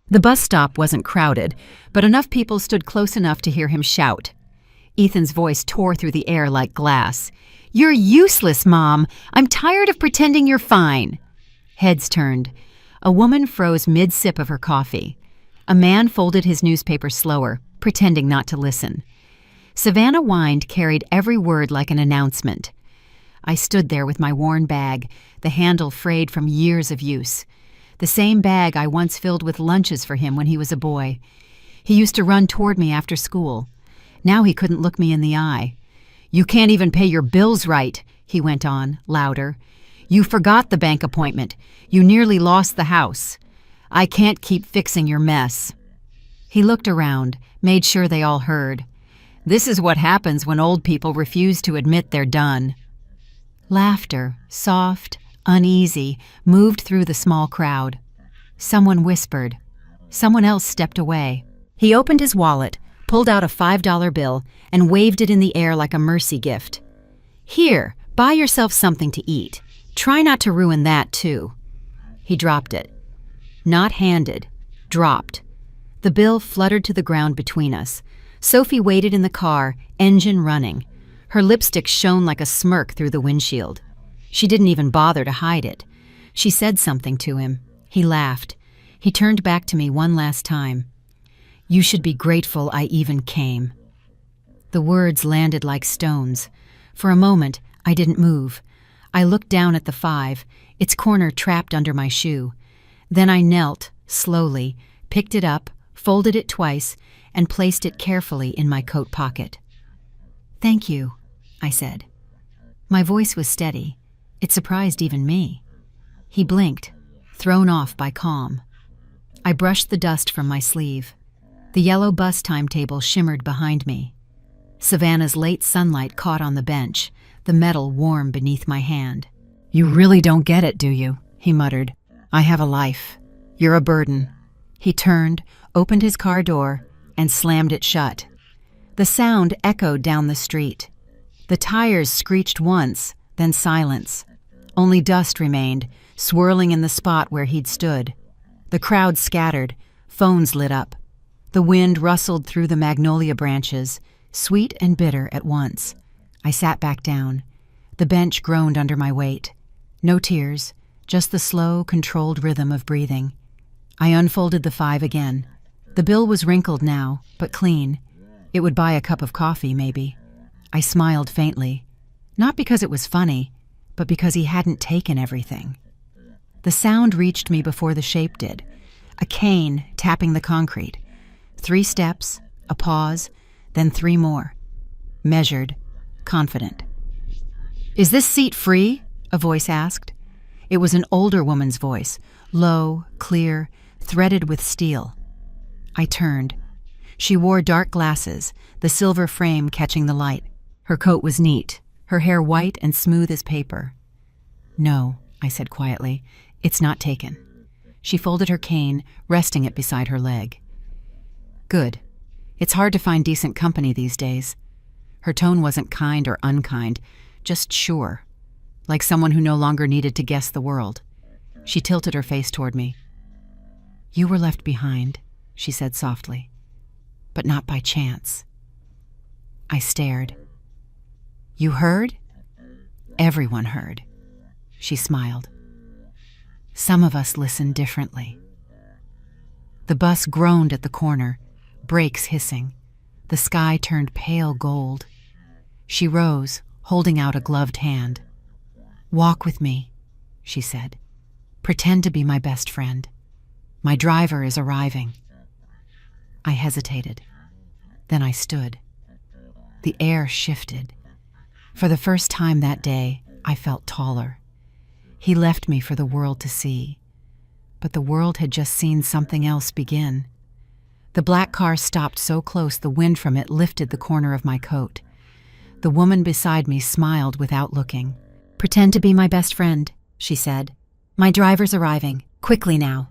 The bus stop wasn't crowded, but enough people stood close enough to hear him shout. Ethan's voice tore through the air like glass. "You're useless, Mom! I'm tired of pretending you're fine!" Heads turned. A woman froze mid-sip of her coffee. A man folded his newspaper slower, pretending not to listen. Savannah whined carried every word like an announcement. I stood there with my worn bag, the handle frayed from years of use. The same bag I once filled with lunches for him when he was a boy. He used to run toward me after school. Now he couldn't look me in the eye. "You can't even pay your bills right," he went on, louder. "You forgot the bank appointment. You nearly lost the house. I can't keep fixing your mess." He looked around, made sure they all heard. This is what happens when old people refuse to admit they're done. Laughter, soft, uneasy, moved through the small crowd. Someone whispered. Someone else stepped away. He opened his wallet, pulled out a $5 bill, and waved it in the air like a mercy gift. "Here, buy yourself something to eat. Try not to ruin that, too." He dropped it. Not handed, dropped. The bill fluttered to the ground between us. Sophie waited in the car, engine running. Her lipstick shone like a smirk through the windshield. She didn't even bother to hide it. She said something to him. He laughed. He turned back to me one last time. "You should be grateful I even came." The words landed like stones. For a moment, I didn't move. I looked down at the 5, its corner trapped under my shoe. Then I knelt, slowly, picked it up, folded it twice, and placed it carefully in my coat pocket. "Thank you," I said. My voice was steady. It surprised even me. He blinked, thrown off by calm. I brushed the dust from my sleeve. The yellow bus timetable shimmered behind me. Savannah's late sunlight caught on the bench, the metal warm beneath my hand. "You really don't get it, do you?" he muttered. "I have a life. You're a burden." He turned, opened his car door, and slammed it shut. The sound echoed down the street. The tires screeched once, then silence. Only dust remained, swirling in the spot where he'd stood. The crowd scattered, phones lit up. The wind rustled through the magnolia branches, sweet and bitter at once. I sat back down. The bench groaned under my weight. No tears, just the slow, controlled rhythm of breathing. I unfolded the 5 again. The bill was wrinkled now, but clean. It would buy a cup of coffee, maybe. I smiled faintly. Not because it was funny, but because he hadn't taken everything. The sound reached me before the shape did. A cane tapping the concrete. 3 steps, a pause, then 3 more. Measured, confident. "Is this seat free?" a voice asked. It was an older woman's voice, low, clear, threaded with steel. I turned. She wore dark glasses, the silver frame catching the light. Her coat was neat, her hair white and smooth as paper. "No," I said quietly, "it's not taken." She folded her cane, resting it beside her leg. "Good. It's hard to find decent company these days." Her tone wasn't kind or unkind, just sure, like someone who no longer needed to guess the world. She tilted her face toward me. "You were left behind," she said softly, "but not by chance." I stared. "You heard?" "Everyone heard." She smiled. "Some of us listen differently." The bus groaned at the corner, brakes hissing. The sky turned pale gold. She rose, holding out a gloved hand. "Walk with me," she said. "Pretend to be my best friend. My driver is arriving." I hesitated. Then I stood. The air shifted. For the first time that day, I felt taller. He left me for the world to see. But the world had just seen something else begin. The black car stopped so close the wind from it lifted the corner of my coat. The woman beside me smiled without looking. "Pretend to be my best friend," she said. "My driver's arriving. Quickly now."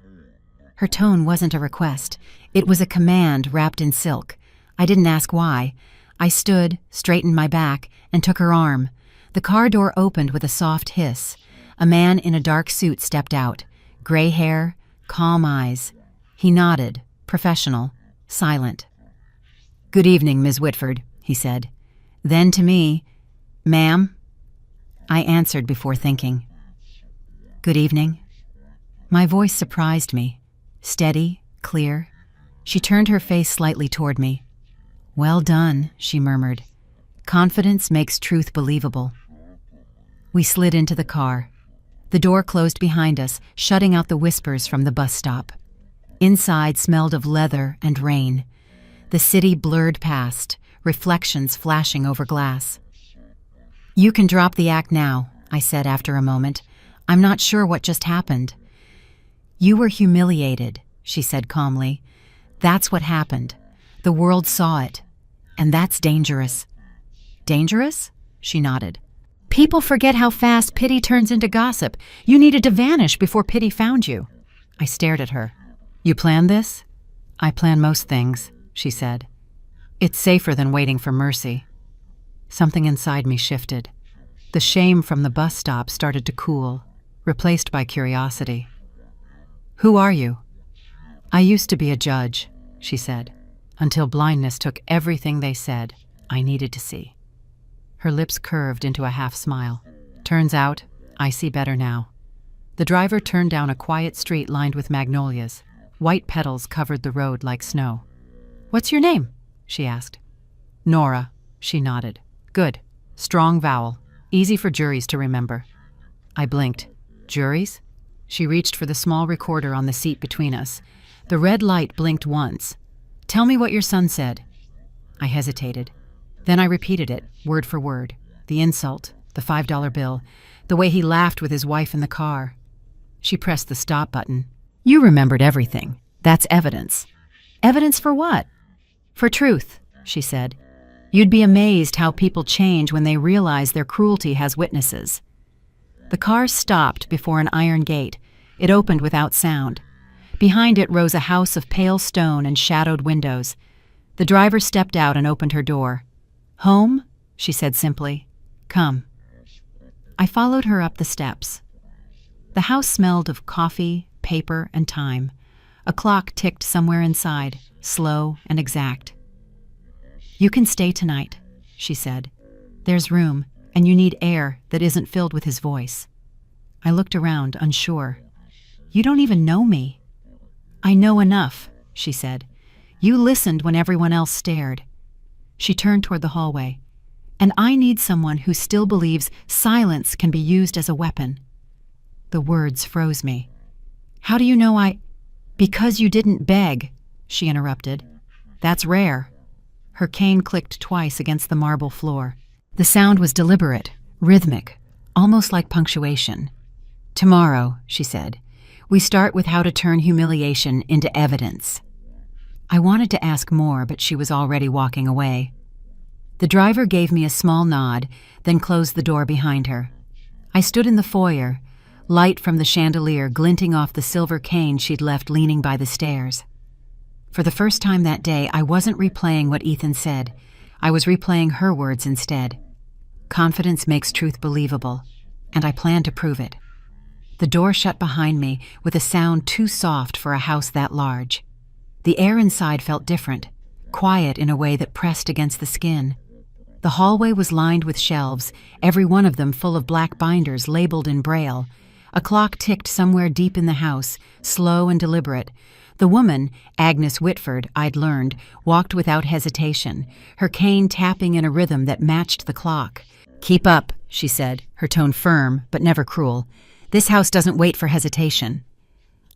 Her tone wasn't a request. It was a command wrapped in silk. I didn't ask why. I stood, straightened my back, and took her arm. The car door opened with a soft hiss. A man in a dark suit stepped out. Gray hair, calm eyes. He nodded, professional, silent. "Good evening, Ms. Whitford," he said. Then to me, "Ma'am?" I answered before thinking. "Good evening." My voice surprised me. Steady, clear. She turned her face slightly toward me. "Well done," she murmured. "Confidence makes truth believable." We slid into the car. The door closed behind us, shutting out the whispers from the bus stop. Inside smelled of leather and rain. The city blurred past, reflections flashing over glass. "You can drop the act now," I said after a moment. "I'm not sure what just happened." "You were humiliated," she said calmly. "That's what happened. The world saw it. And that's dangerous." "Dangerous?" She nodded. "People forget how fast pity turns into gossip. You needed to vanish before pity found you." I stared at her. "You planned this?" "I plan most things," she said. "It's safer than waiting for mercy." Something inside me shifted. The shame from the bus stop started to cool, replaced by curiosity. "Who are you?" "I used to be a judge," she said, "until blindness took everything they said I needed to see." Her lips curved into a half smile. "Turns out, I see better now." The driver turned down a quiet street lined with magnolias. White petals covered the road like snow. "What's your name?" she asked. "Nora," she nodded. "Good. Strong vowel. Easy for juries to remember." I blinked. "Juries?" She reached for the small recorder on the seat between us. The red light blinked once. "Tell me what your son said." I hesitated. Then I repeated it, word for word. The insult, the $5 bill, the way he laughed with his wife in the car. She pressed the stop button. "You remembered everything. That's evidence." "Evidence for what?" "For truth," she said. "You'd be amazed how people change when they realize their cruelty has witnesses." The car stopped before an iron gate. It opened without sound. Behind it rose a house of pale stone and shadowed windows. The driver stepped out and opened her door. "Home?" she said simply. "Come." I followed her up the steps. The house smelled of coffee, paper, and time. A clock ticked somewhere inside, slow and exact. "You can stay tonight," she said. "There's room, and you need air that isn't filled with his voice." I looked around, unsure. "You don't even know me." "I know enough," she said. "You listened when everyone else stared." She turned toward the hallway. "And I need someone who still believes silence can be used as a weapon." The words froze me. "How do you know I—" "Because you didn't beg," she interrupted. "That's rare." Her cane clicked twice against the marble floor. The sound was deliberate, rhythmic, almost like punctuation. "Tomorrow," she said, "we start with how to turn humiliation into evidence." I wanted to ask more, but she was already walking away. The driver gave me a small nod, then closed the door behind her. I stood in the foyer, light from the chandelier glinting off the silver cane she'd left leaning by the stairs. For the first time that day, I wasn't replaying what Ethan said. I was replaying her words instead. Confidence makes truth believable, and I plan to prove it. The door shut behind me with a sound too soft for a house that large. The air inside felt different, quiet in a way that pressed against the skin. The hallway was lined with shelves, every one of them full of black binders labeled in Braille. A clock ticked somewhere deep in the house, slow and deliberate. The woman, Agnes Whitford, I'd learned, walked without hesitation, her cane tapping in a rhythm that matched the clock. "Keep up," she said, her tone firm but never cruel. "This house doesn't wait for hesitation."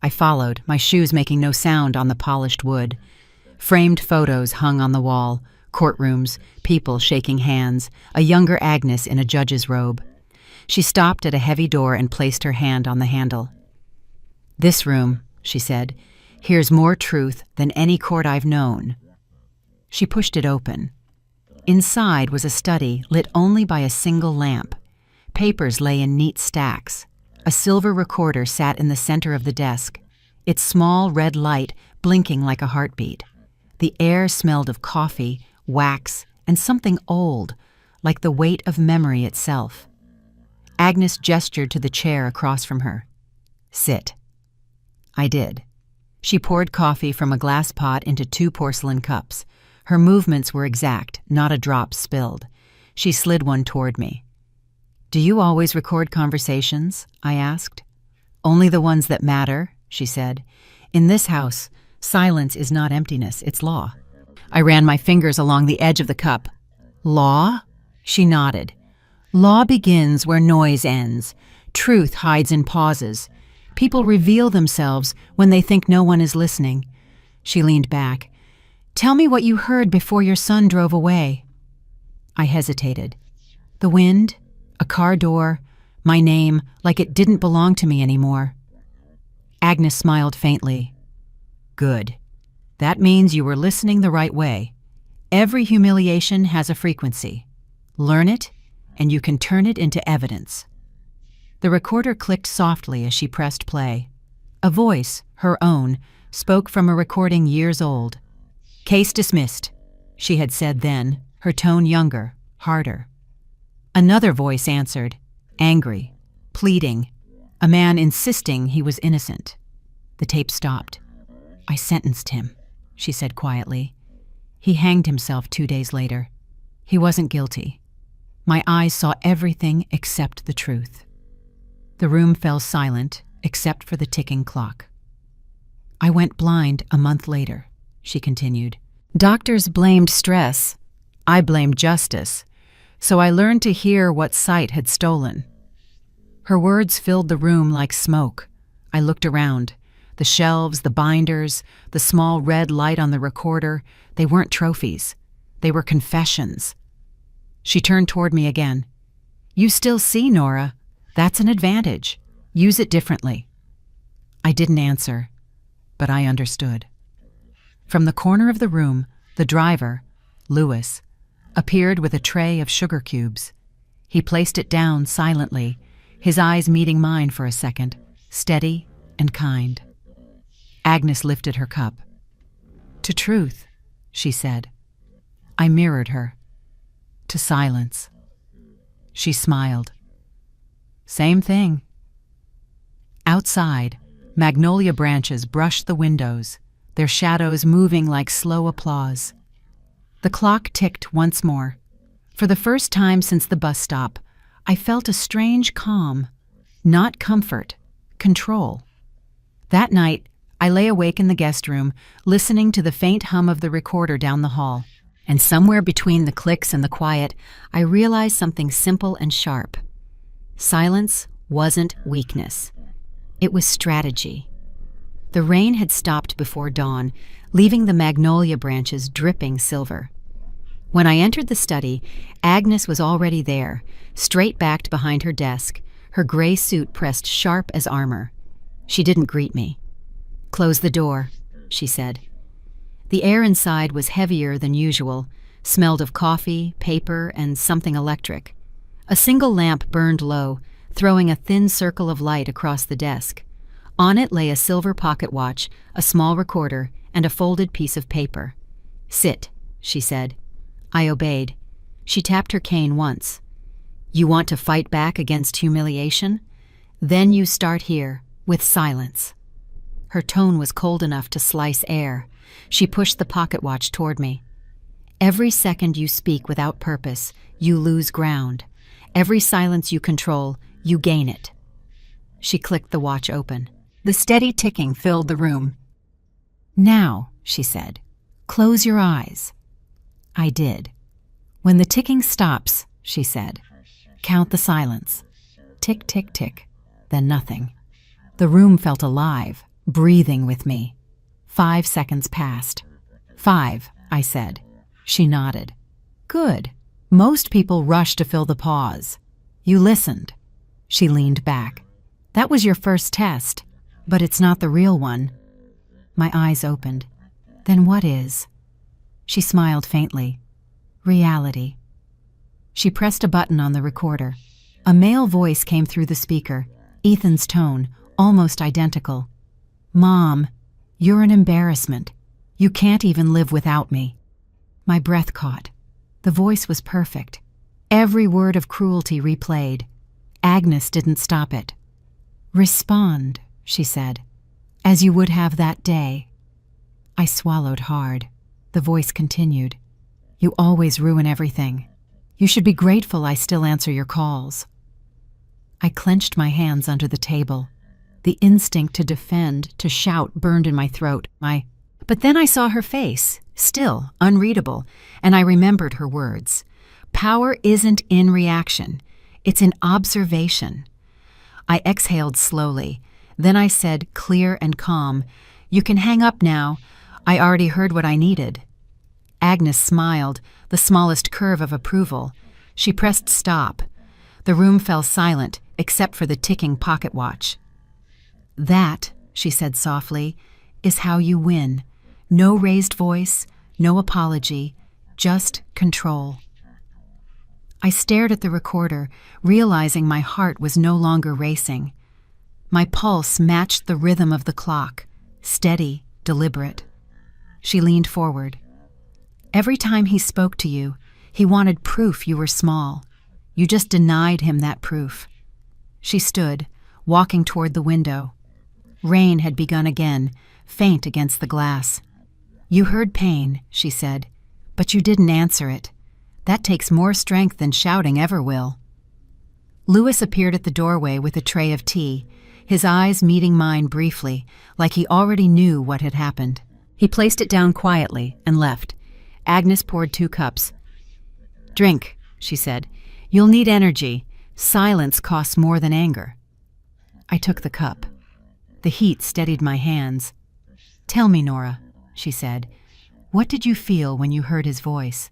I followed, my shoes making no sound on the polished wood. Framed photos hung on the wall, courtrooms, people shaking hands, a younger Agnes in a judge's robe. She stopped at a heavy door and placed her hand on the handle. "This room," she said, "hears more truth than any court I've known." She pushed it open. Inside was a study lit only by a single lamp. Papers lay in neat stacks. A silver recorder sat in the center of the desk, its small red light blinking like a heartbeat. The air smelled of coffee, wax, and something old, like the weight of memory itself. Agnes gestured to the chair across from her. "Sit." I did. She poured coffee from a glass pot into 2 porcelain cups. Her movements were exact, not a drop spilled. She slid one toward me. "Do you always record conversations?" I asked. "Only the ones that matter," she said. "In this house, silence is not emptiness, it's law." I ran my fingers along the edge of the cup. "Law?" She nodded. "Law begins where noise ends. Truth hides in pauses. People reveal themselves when they think no one is listening." She leaned back. "Tell me what you heard before your son drove away." I hesitated. The wind, a car door, my name, like it didn't belong to me anymore. Agnes smiled faintly. "Good. That means you were listening the right way. Every humiliation has a frequency. Learn it, and you can turn it into evidence." The recorder clicked softly as she pressed play. A voice, her own, spoke from a recording years old. "Case dismissed," she had said then, her tone younger, harder. Another voice answered, angry, pleading, a man insisting he was innocent. The tape stopped. "I sentenced him," she said quietly. "He hanged himself 2 days later. He wasn't guilty." My eyes saw everything except the truth. The room fell silent, except for the ticking clock. "I went blind a month later," she continued. "Doctors blamed stress. I blamed justice. So I learned to hear what sight had stolen." Her words filled the room like smoke. I looked around. The shelves, the binders, the small red light on the recorder, they weren't trophies. They were confessions. She turned toward me again. "You still see, Nora. That's an advantage. Use it differently." I didn't answer, but I understood. From the corner of the room, the driver, Lewis, appeared with a tray of sugar cubes. He placed it down silently, his eyes meeting mine for a second, steady and kind. Agnes lifted her cup. "To truth," she said. I mirrored her. "To silence." She smiled. "Same thing." Outside, magnolia branches brushed the windows, their shadows moving like slow applause. The clock ticked once more. For the first time since the bus stop, I felt a strange calm, not comfort, control. That night, I lay awake in the guest room, listening to the faint hum of the recorder down the hall. And somewhere between the clicks and the quiet, I realized something simple and sharp. Silence wasn't weakness. It was strategy. The rain had stopped before dawn, leaving the magnolia branches dripping silver. When I entered the study, Agnes was already there, straight-backed behind her desk, her gray suit pressed sharp as armor. She didn't greet me. "Close the door," she said. The air inside was heavier than usual, smelled of coffee, paper, and something electric. A single lamp burned low, throwing a thin circle of light across the desk. On it lay a silver pocket watch, a small recorder, and a folded piece of paper. "Sit," she said. I obeyed. She tapped her cane once. "You want to fight back against humiliation? Then you start here, with silence." Her tone was cold enough to slice air. She pushed the pocket watch toward me. "Every second you speak without purpose, you lose ground. Every silence you control, you gain it." She clicked the watch open. The steady ticking filled the room. "Now," she said, "close your eyes." I did. "When the ticking stops," she said, "count the silence." Tick, tick, tick, then nothing. The room felt alive, breathing with me. 5 seconds passed. 5, I said. She nodded. "Good. Most people rush to fill the pause. You listened." She leaned back. "That was your first test, but it's not the real one." My eyes opened. "Then what is?" She smiled faintly. "Reality." She pressed a button on the recorder. A male voice came through the speaker, Ethan's tone, almost identical. "Mom, you're an embarrassment. You can't even live without me." My breath caught. The voice was perfect. Every word of cruelty replayed. Agnes didn't stop it. "Respond," she said. As you would have that day. I swallowed hard. The voice continued. You always ruin everything. You should be grateful I still answer your calls. I clenched my hands under the table. The instinct to defend, to shout, burned in my throat. But then I saw her face, still unreadable, and I remembered her words. Power isn't in reaction. It's in observation. I exhaled slowly. Then I said, clear and calm, You can hang up now. I already heard what I needed. Agnes smiled, the smallest curve of approval. She pressed stop. The room fell silent, except for the ticking pocket watch. That, she said softly, is how you win. No raised voice, no apology, just control. I stared at the recorder, realizing my heart was no longer racing. My pulse matched the rhythm of the clock, steady, deliberate. She leaned forward. Every time he spoke to you, he wanted proof you were small. You just denied him that proof. She stood, walking toward the window. Rain had begun again, faint against the glass. You heard pain, she said, but you didn't answer it. That takes more strength than shouting ever will. Louis appeared at the doorway with a tray of tea, his eyes meeting mine briefly, like he already knew what had happened. He placed it down quietly and left. Agnes poured 2 cups. Drink, she said. You'll need energy. Silence costs more than anger. I took the cup. The heat steadied my hands. Tell me, Nora, she said. What did you feel when you heard his voice?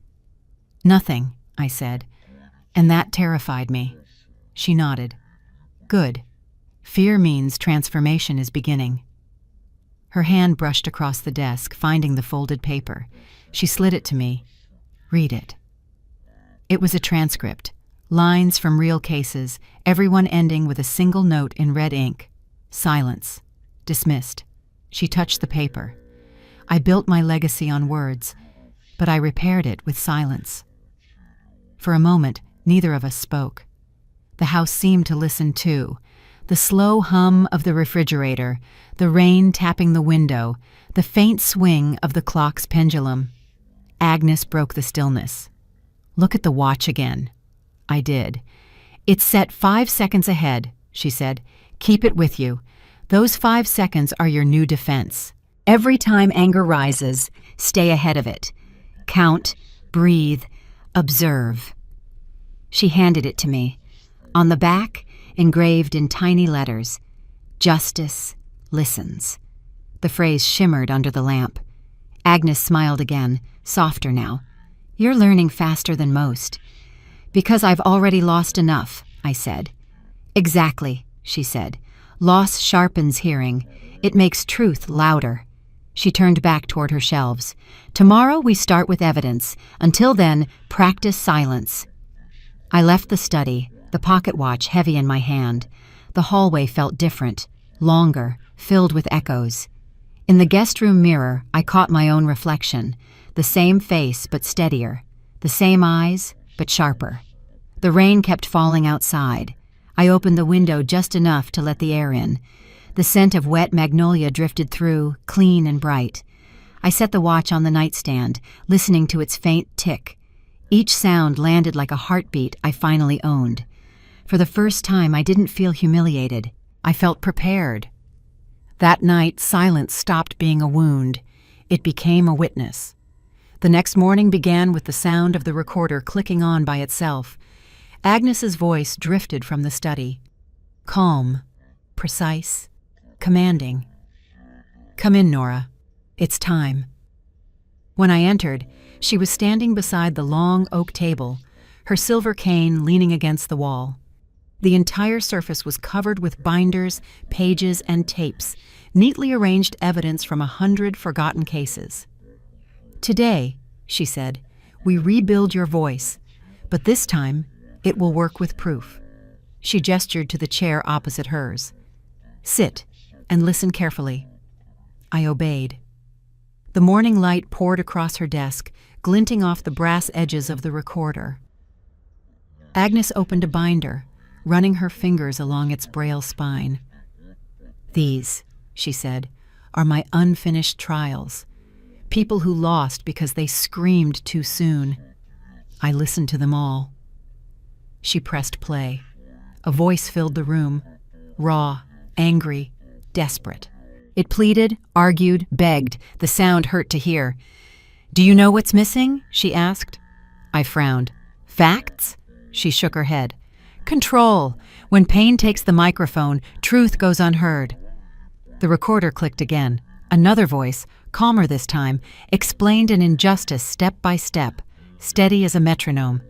Nothing, I said, and that terrified me. She nodded. Good. Fear means transformation is beginning. Her hand brushed across the desk, finding the folded paper. She slid it to me. Read it. It was a transcript, lines from real cases, everyone ending with a single note in red ink. Silence. Dismissed. She touched the paper. I built my legacy on words, but I repaired it with silence. For a moment, neither of us spoke. The house seemed to listen too. The slow hum of the refrigerator, the rain tapping the window, the faint swing of the clock's pendulum. Agnes broke the stillness. Look at the watch again. I did. It's set 5 seconds ahead, she said. Keep it with you. Those 5 seconds are your new defense. Every time anger rises, stay ahead of it. Count, breathe, observe. She handed it to me. On the back, engraved in tiny letters, Justice listens. The phrase shimmered under the lamp. Agnes smiled again, softer now. You're learning faster than most. Because I've already lost enough, I said. Exactly, she said. Loss sharpens hearing. It makes truth louder. She turned back toward her shelves. Tomorrow we start with evidence. Until then, practice silence. I left the study, the pocket watch heavy in my hand. The hallway felt different, longer, filled with echoes. In the guest room mirror, I caught my own reflection. The same face, but steadier. The same eyes, but sharper. The rain kept falling outside. I opened the window just enough to let the air in. The scent of wet magnolia drifted through, clean and bright. I set the watch on the nightstand, listening to its faint tick. Each sound landed like a heartbeat I finally owned. For the first time, I didn't feel humiliated. I felt prepared. That night, silence stopped being a wound. It became a witness. The next morning began with the sound of the recorder clicking on by itself. Agnes's voice drifted from the study. Calm, precise, commanding. Come in, Nora. It's time. When I entered, she was standing beside the long oak table, her silver cane leaning against the wall. The entire surface was covered with binders, pages, and tapes, neatly arranged evidence from 100 forgotten cases. Today, she said, we rebuild your voice, but this time it will work with proof. She gestured to the chair opposite hers. Sit and listen carefully. I obeyed. The morning light poured across her desk, glinting off the brass edges of the recorder. Agnes opened a binder, running her fingers along its braille spine. These, she said, are my unfinished trials. People who lost because they screamed too soon. I listened to them all. She pressed play. A voice filled the room, raw, angry, desperate. It pleaded, argued, begged. The sound hurt to hear. "Do you know what's missing?" she asked. I frowned. "Facts?" She shook her head. "Control. When pain takes the microphone, truth goes unheard." The recorder clicked again. Another voice, calmer this time, explained an injustice step by step, steady as a metronome.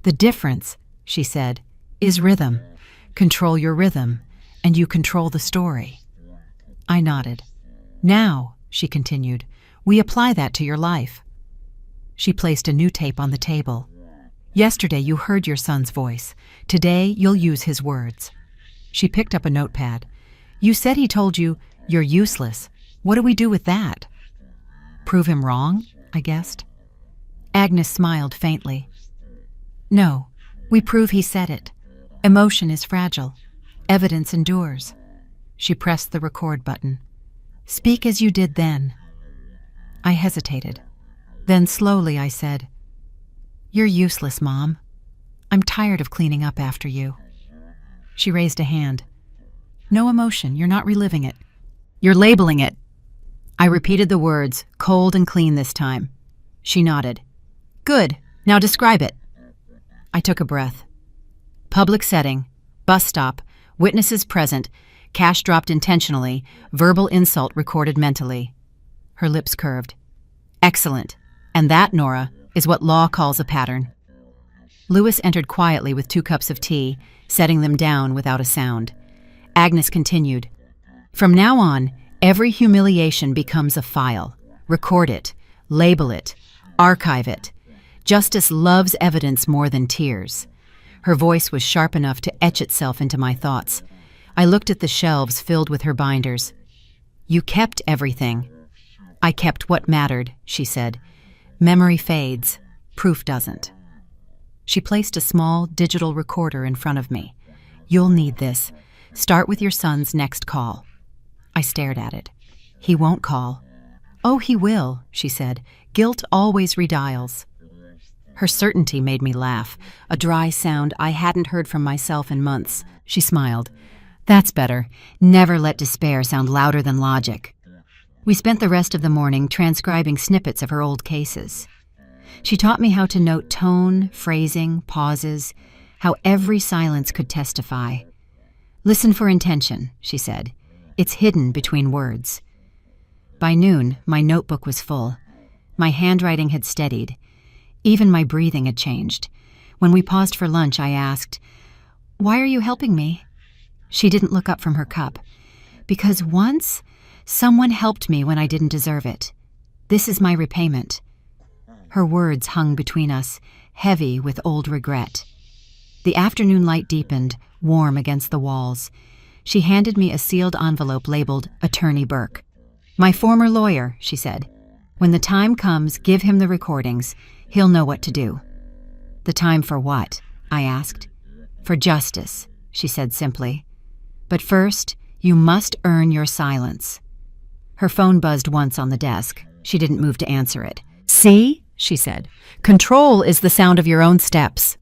"The difference," she said, "is rhythm. Control your rhythm, and you control the story." I nodded. "Now," she continued, "we apply that to your life." She placed a new tape on the table. "Yesterday you heard your son's voice. Today you'll use his words." She picked up a notepad. "You said he told you, 'You're useless.' What do we do with that?" "Prove him wrong?" I guessed. Agnes smiled faintly. "No, we prove he said it. Emotion is fragile. Evidence endures." She pressed the record button. "Speak as you did then." I hesitated. Then slowly I said, "You're useless, Mom. I'm tired of cleaning up after you." She raised a hand. "No emotion, you're not reliving it. You're labeling it." I repeated the words, cold and clean this time. She nodded. "Good, now describe it." I took a breath. Public setting, bus stop, witnesses present, cash dropped intentionally, verbal insult recorded mentally. Her lips curved. "Excellent. And that, Nora, is what law calls a pattern." Lewis entered quietly with 2 cups of tea, setting them down without a sound. Agnes continued. "From now on, every humiliation becomes a file. Record it, label it, archive it. Justice loves evidence more than tears." Her voice was sharp enough to etch itself into my thoughts. I looked at the shelves filled with her binders. "You kept everything." "I kept what mattered," she said. "Memory fades. Proof doesn't." She placed a small digital recorder in front of me. "You'll need this. Start with your son's next call." I stared at it. "He won't call." "Oh, he will," she said. "Guilt always redials." Her certainty made me laugh, a dry sound I hadn't heard from myself in months. She smiled. "That's better. Never let despair sound louder than logic." We spent the rest of the morning transcribing snippets of her old cases. She taught me how to note tone, phrasing, pauses, how every silence could testify. "Listen for intention," she said. "It's hidden between words." By noon, my notebook was full. My handwriting had steadied. Even my breathing had changed. When we paused for lunch, I asked, "Why are you helping me?" She didn't look up from her cup. "Because once, someone helped me when I didn't deserve it. This is my repayment." Her words hung between us, heavy with old regret. The afternoon light deepened, warm against the walls. She handed me a sealed envelope labeled Attorney Burke. "My former lawyer," she said. "When the time comes, give him the recordings. He'll know what to do." "The time for what?" I asked. "For justice," she said simply. "But first, you must earn your silence." Her phone buzzed once on the desk. She didn't move to answer it. "See?" she said. "Control is the sound of your own steps."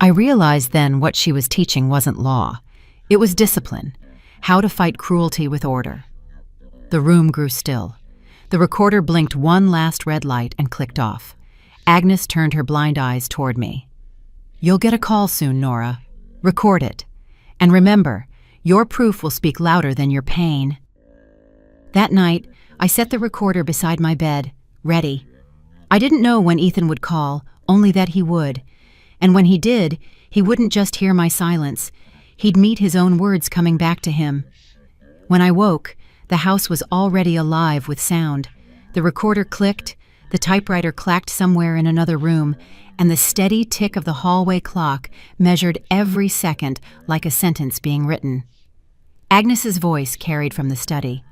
I realized then what she was teaching wasn't law. It was discipline, how to fight cruelty with order. The room grew still. The recorder blinked one last red light and clicked off. Agnes turned her blind eyes toward me. "You'll get a call soon, Nora. Record it. And remember, your proof will speak louder than your pain." That night, I set the recorder beside my bed, ready. I didn't know when Ethan would call, only that he would. And when he did, he wouldn't just hear my silence. He'd meet his own words coming back to him. When I woke, the house was already alive with sound. The recorder clicked, the typewriter clacked somewhere in another room, and the steady tick of the hallway clock measured every second like a sentence being written. Agnes's voice carried from the study.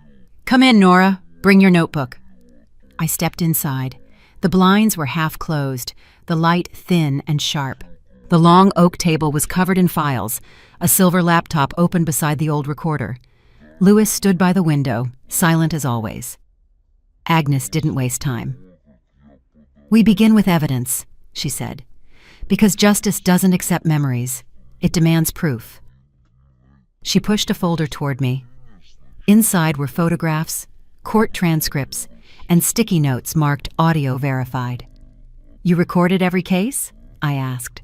"Come in, Nora. Bring your notebook." I stepped inside. The blinds were half closed, the light thin and sharp. The long oak table was covered in files, a silver laptop open beside the old recorder. Lewis stood by the window, silent as always. Agnes didn't waste time. "We begin with evidence," she said, "because justice doesn't accept memories. It demands proof." She pushed a folder toward me. Inside were photographs, court transcripts, and sticky notes marked audio verified. "You recorded every case?" I asked.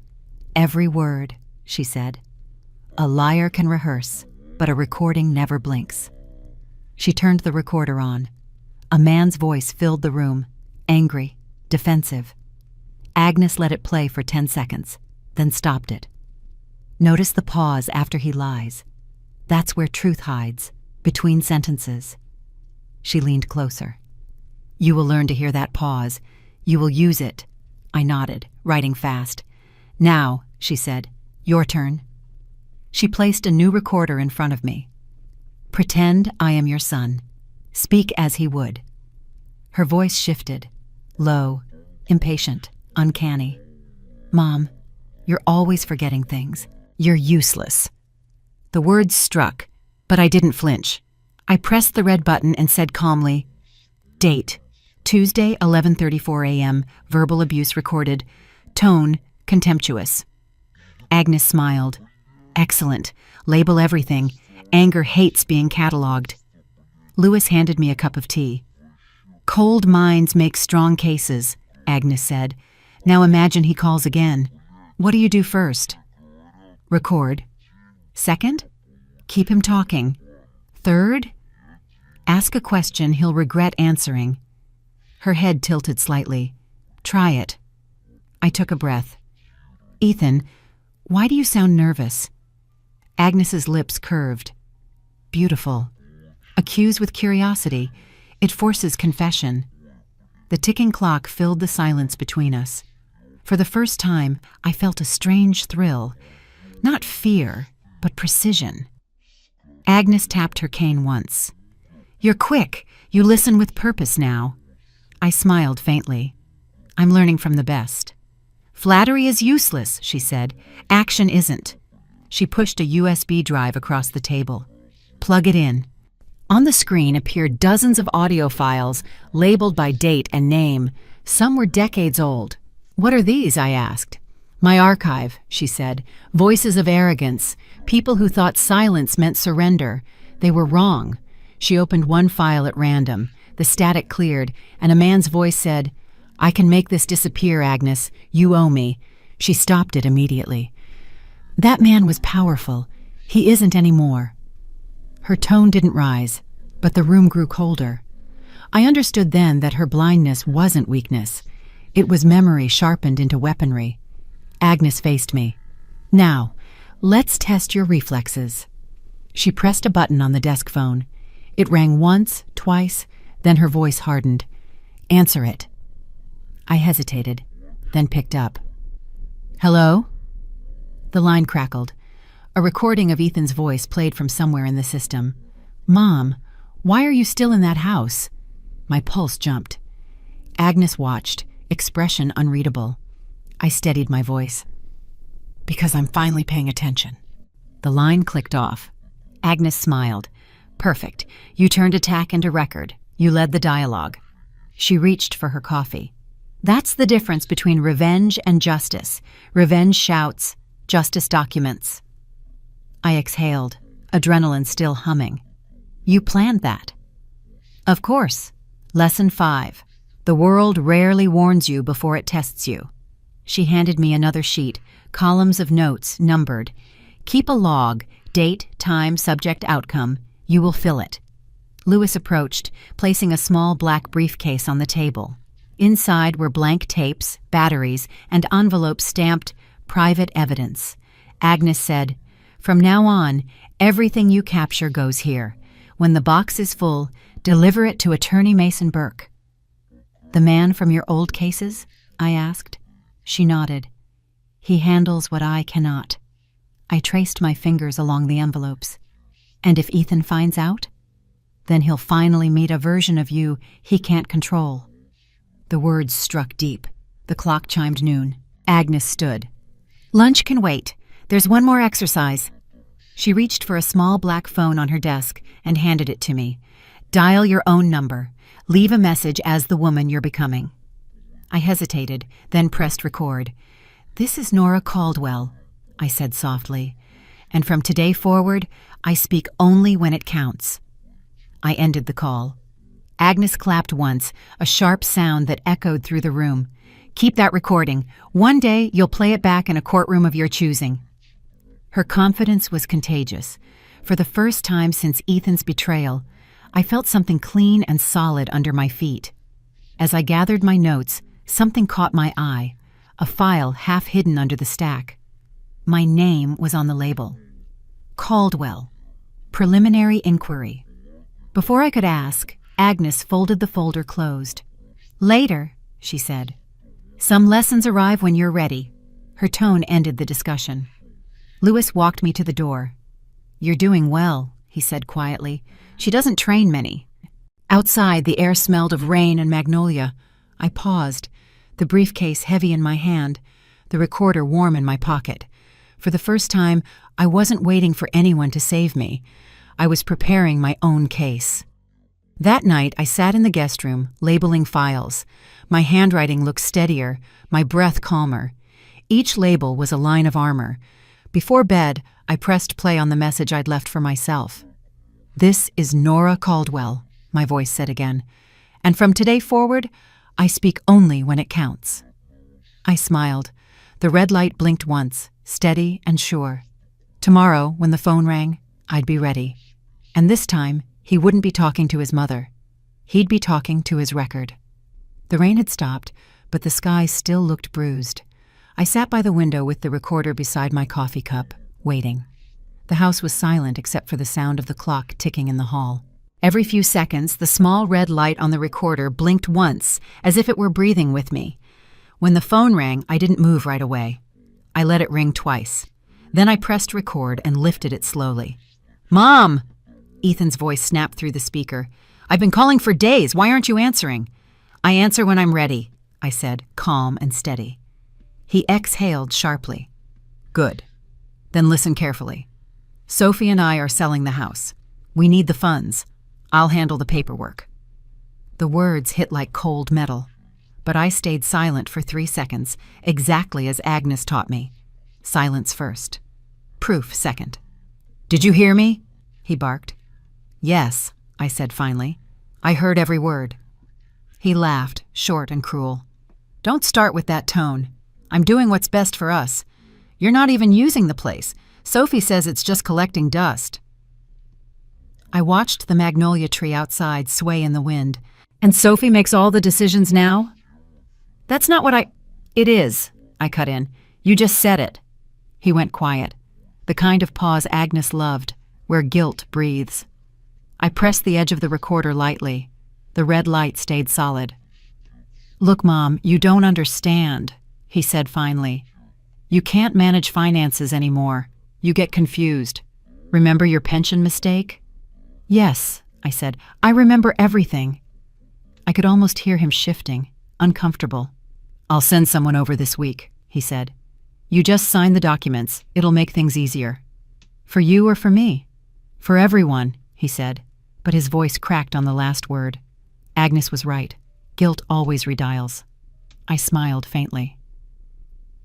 "Every word," she said. "A liar can rehearse, but a recording never blinks." She turned the recorder on. A man's voice filled the room, angry, defensive. Agnes let it play for 10 seconds, then stopped it. "Notice the pause after he lies. That's where truth hides, between sentences." She leaned closer. "You will learn to hear that pause. You will use it." I nodded, writing fast. "Now," she said, "your turn." She placed a new recorder in front of me. "Pretend I am your son. Speak as he would." Her voice shifted, low, impatient, uncanny. "Mom, you're always forgetting things. You're useless." The words struck, but I didn't flinch. I pressed the red button and said calmly, "Date, Tuesday, 11:34 a.m., verbal abuse recorded. Tone, contemptuous." Agnes smiled. "Excellent. Label everything. Anger hates being cataloged." Lewis handed me a cup of tea. "Cold minds make strong cases," Agnes said. "Now imagine he calls again. What do you do first?" "Record. Second? Keep him talking. Third? Ask a question he'll regret answering." Her head tilted slightly. "Try it." I took a breath. "Ethan, why do you sound nervous?" Agnes's lips curved. "Beautiful. Accuse with curiosity. It forces confession." The ticking clock filled the silence between us. For the first time, I felt a strange thrill. Not fear, but precision. Agnes tapped her cane once. "You're quick. You listen with purpose now." I smiled faintly. "I'm learning from the best." "Flattery is useless," she said. "Action isn't." She pushed a USB drive across the table. "Plug it in." On the screen appeared dozens of audio files, labeled by date and name. Some were decades old. "What are these?" I asked. "My archive," she said. "Voices of arrogance. People who thought silence meant surrender. They were wrong." She opened one file at random. The static cleared, and a man's voice said, "I can make this disappear, Agnes. You owe me." She stopped it immediately. That man was powerful. He isn't anymore. Her tone didn't rise, but the room grew colder. I understood then that her blindness wasn't weakness. It was memory sharpened into weaponry. Agnes faced me. "Now, let's test your reflexes." She pressed a button on the desk phone. It rang once, twice, then her voice hardened. "Answer it." I hesitated, then picked up. "Hello?" The line crackled. A recording of Ethan's voice played from somewhere in the system. "Mom, why are you still in that house?" My pulse jumped. Agnes watched, expression unreadable. I steadied my voice. "Because I'm finally paying attention." The line clicked off. Agnes smiled. "Perfect. You turned attack into record. You led the dialogue." She reached for her coffee. "That's the difference between revenge and justice. Revenge shouts, justice documents." I exhaled, adrenaline still humming. "You planned that?" "Of course. Lesson 5. The world rarely warns you before it tests you." She handed me another sheet, columns of notes, numbered. "Keep a log, date, time, subject, outcome. You will fill it." Lewis approached, placing a small black briefcase on the table. Inside were blank tapes, batteries, and envelopes stamped "Private Evidence." Agnes said, "From now on, everything you capture goes here. When the box is full, deliver it to Attorney Mason Burke." "The man from your old cases?" I asked. She nodded. "He handles what I cannot." I traced my fingers along the envelopes. "And if Ethan finds out? Then he'll finally meet a version of you he can't control." The words struck deep. The clock chimed noon. Agnes stood. "Lunch can wait. There's one more exercise." She reached for a small black phone on her desk and handed it to me. "Dial your own number. Leave a message as the woman you're becoming." I hesitated, then pressed record. "This is Nora Caldwell," I said softly, "and from today forward, I speak only when it counts." I ended the call. Agnes clapped once, a sharp sound that echoed through the room. "Keep that recording. One day you'll play it back in a courtroom of your choosing." Her confidence was contagious. For the first time since Ethan's betrayal, I felt something clean and solid under my feet. As I gathered my notes, something caught my eye, a file half hidden under the stack. My name was on the label. Caldwell. Preliminary Inquiry. Before I could ask, Agnes folded the folder closed. "Later," she said. "Some lessons arrive when you're ready." Her tone ended the discussion. Lewis walked me to the door. "You're doing well," he said quietly. "She doesn't train many." Outside, the air smelled of rain and magnolia. I paused, the briefcase heavy in my hand, the recorder warm in my pocket. For the first time, I wasn't waiting for anyone to save me. I was preparing my own case. That night, I sat in the guest room, labeling files. My handwriting looked steadier, my breath calmer. Each label was a line of armor. Before bed, I pressed play on the message I'd left for myself. "This is Nora Caldwell," my voice said again. "And from today forward, I speak only when it counts." I smiled. The red light blinked once, steady and sure. Tomorrow, when the phone rang, I'd be ready. And this time, he wouldn't be talking to his mother. He'd be talking to his record. The rain had stopped, but the sky still looked bruised. I sat by the window with the recorder beside my coffee cup, waiting. The house was silent except for the sound of the clock ticking in the hall. Every few seconds, the small red light on the recorder blinked once, as if it were breathing with me. When the phone rang, I didn't move right away. I let it ring twice. Then I pressed record and lifted it slowly. "Mom!" Ethan's voice snapped through the speaker. "I've been calling for days. Why aren't you answering?" "I answer when I'm ready," I said, calm and steady. He exhaled sharply. "Good. Then listen carefully. Sophie and I are selling the house. We need the funds. I'll handle the paperwork." The words hit like cold metal, but I stayed silent for 3 seconds, exactly as Agnes taught me. Silence first. Proof second. "Did you hear me?" he barked. "Yes," I said finally. "I heard every word." He laughed, short and cruel. "Don't start with that tone. I'm doing what's best for us. You're not even using the place. Sophie says it's just collecting dust." I watched the magnolia tree outside sway in the wind. "And Sophie makes all the decisions now?" "That's not what It is," I cut in. "You just said it." He went quiet, the kind of pause Agnes loved, where guilt breathes. I pressed the edge of the recorder lightly. The red light stayed solid. "Look, Mom, you don't understand," he said finally. "You can't manage finances anymore. You get confused. Remember your pension mistake?" "Yes," I said. "I remember everything." I could almost hear him shifting, uncomfortable. "I'll send someone over this week," he said. "You just sign the documents. It'll make things easier." "For you or for me?" "For everyone," he said, but his voice cracked on the last word. Agnes was right. Guilt always redials. I smiled faintly.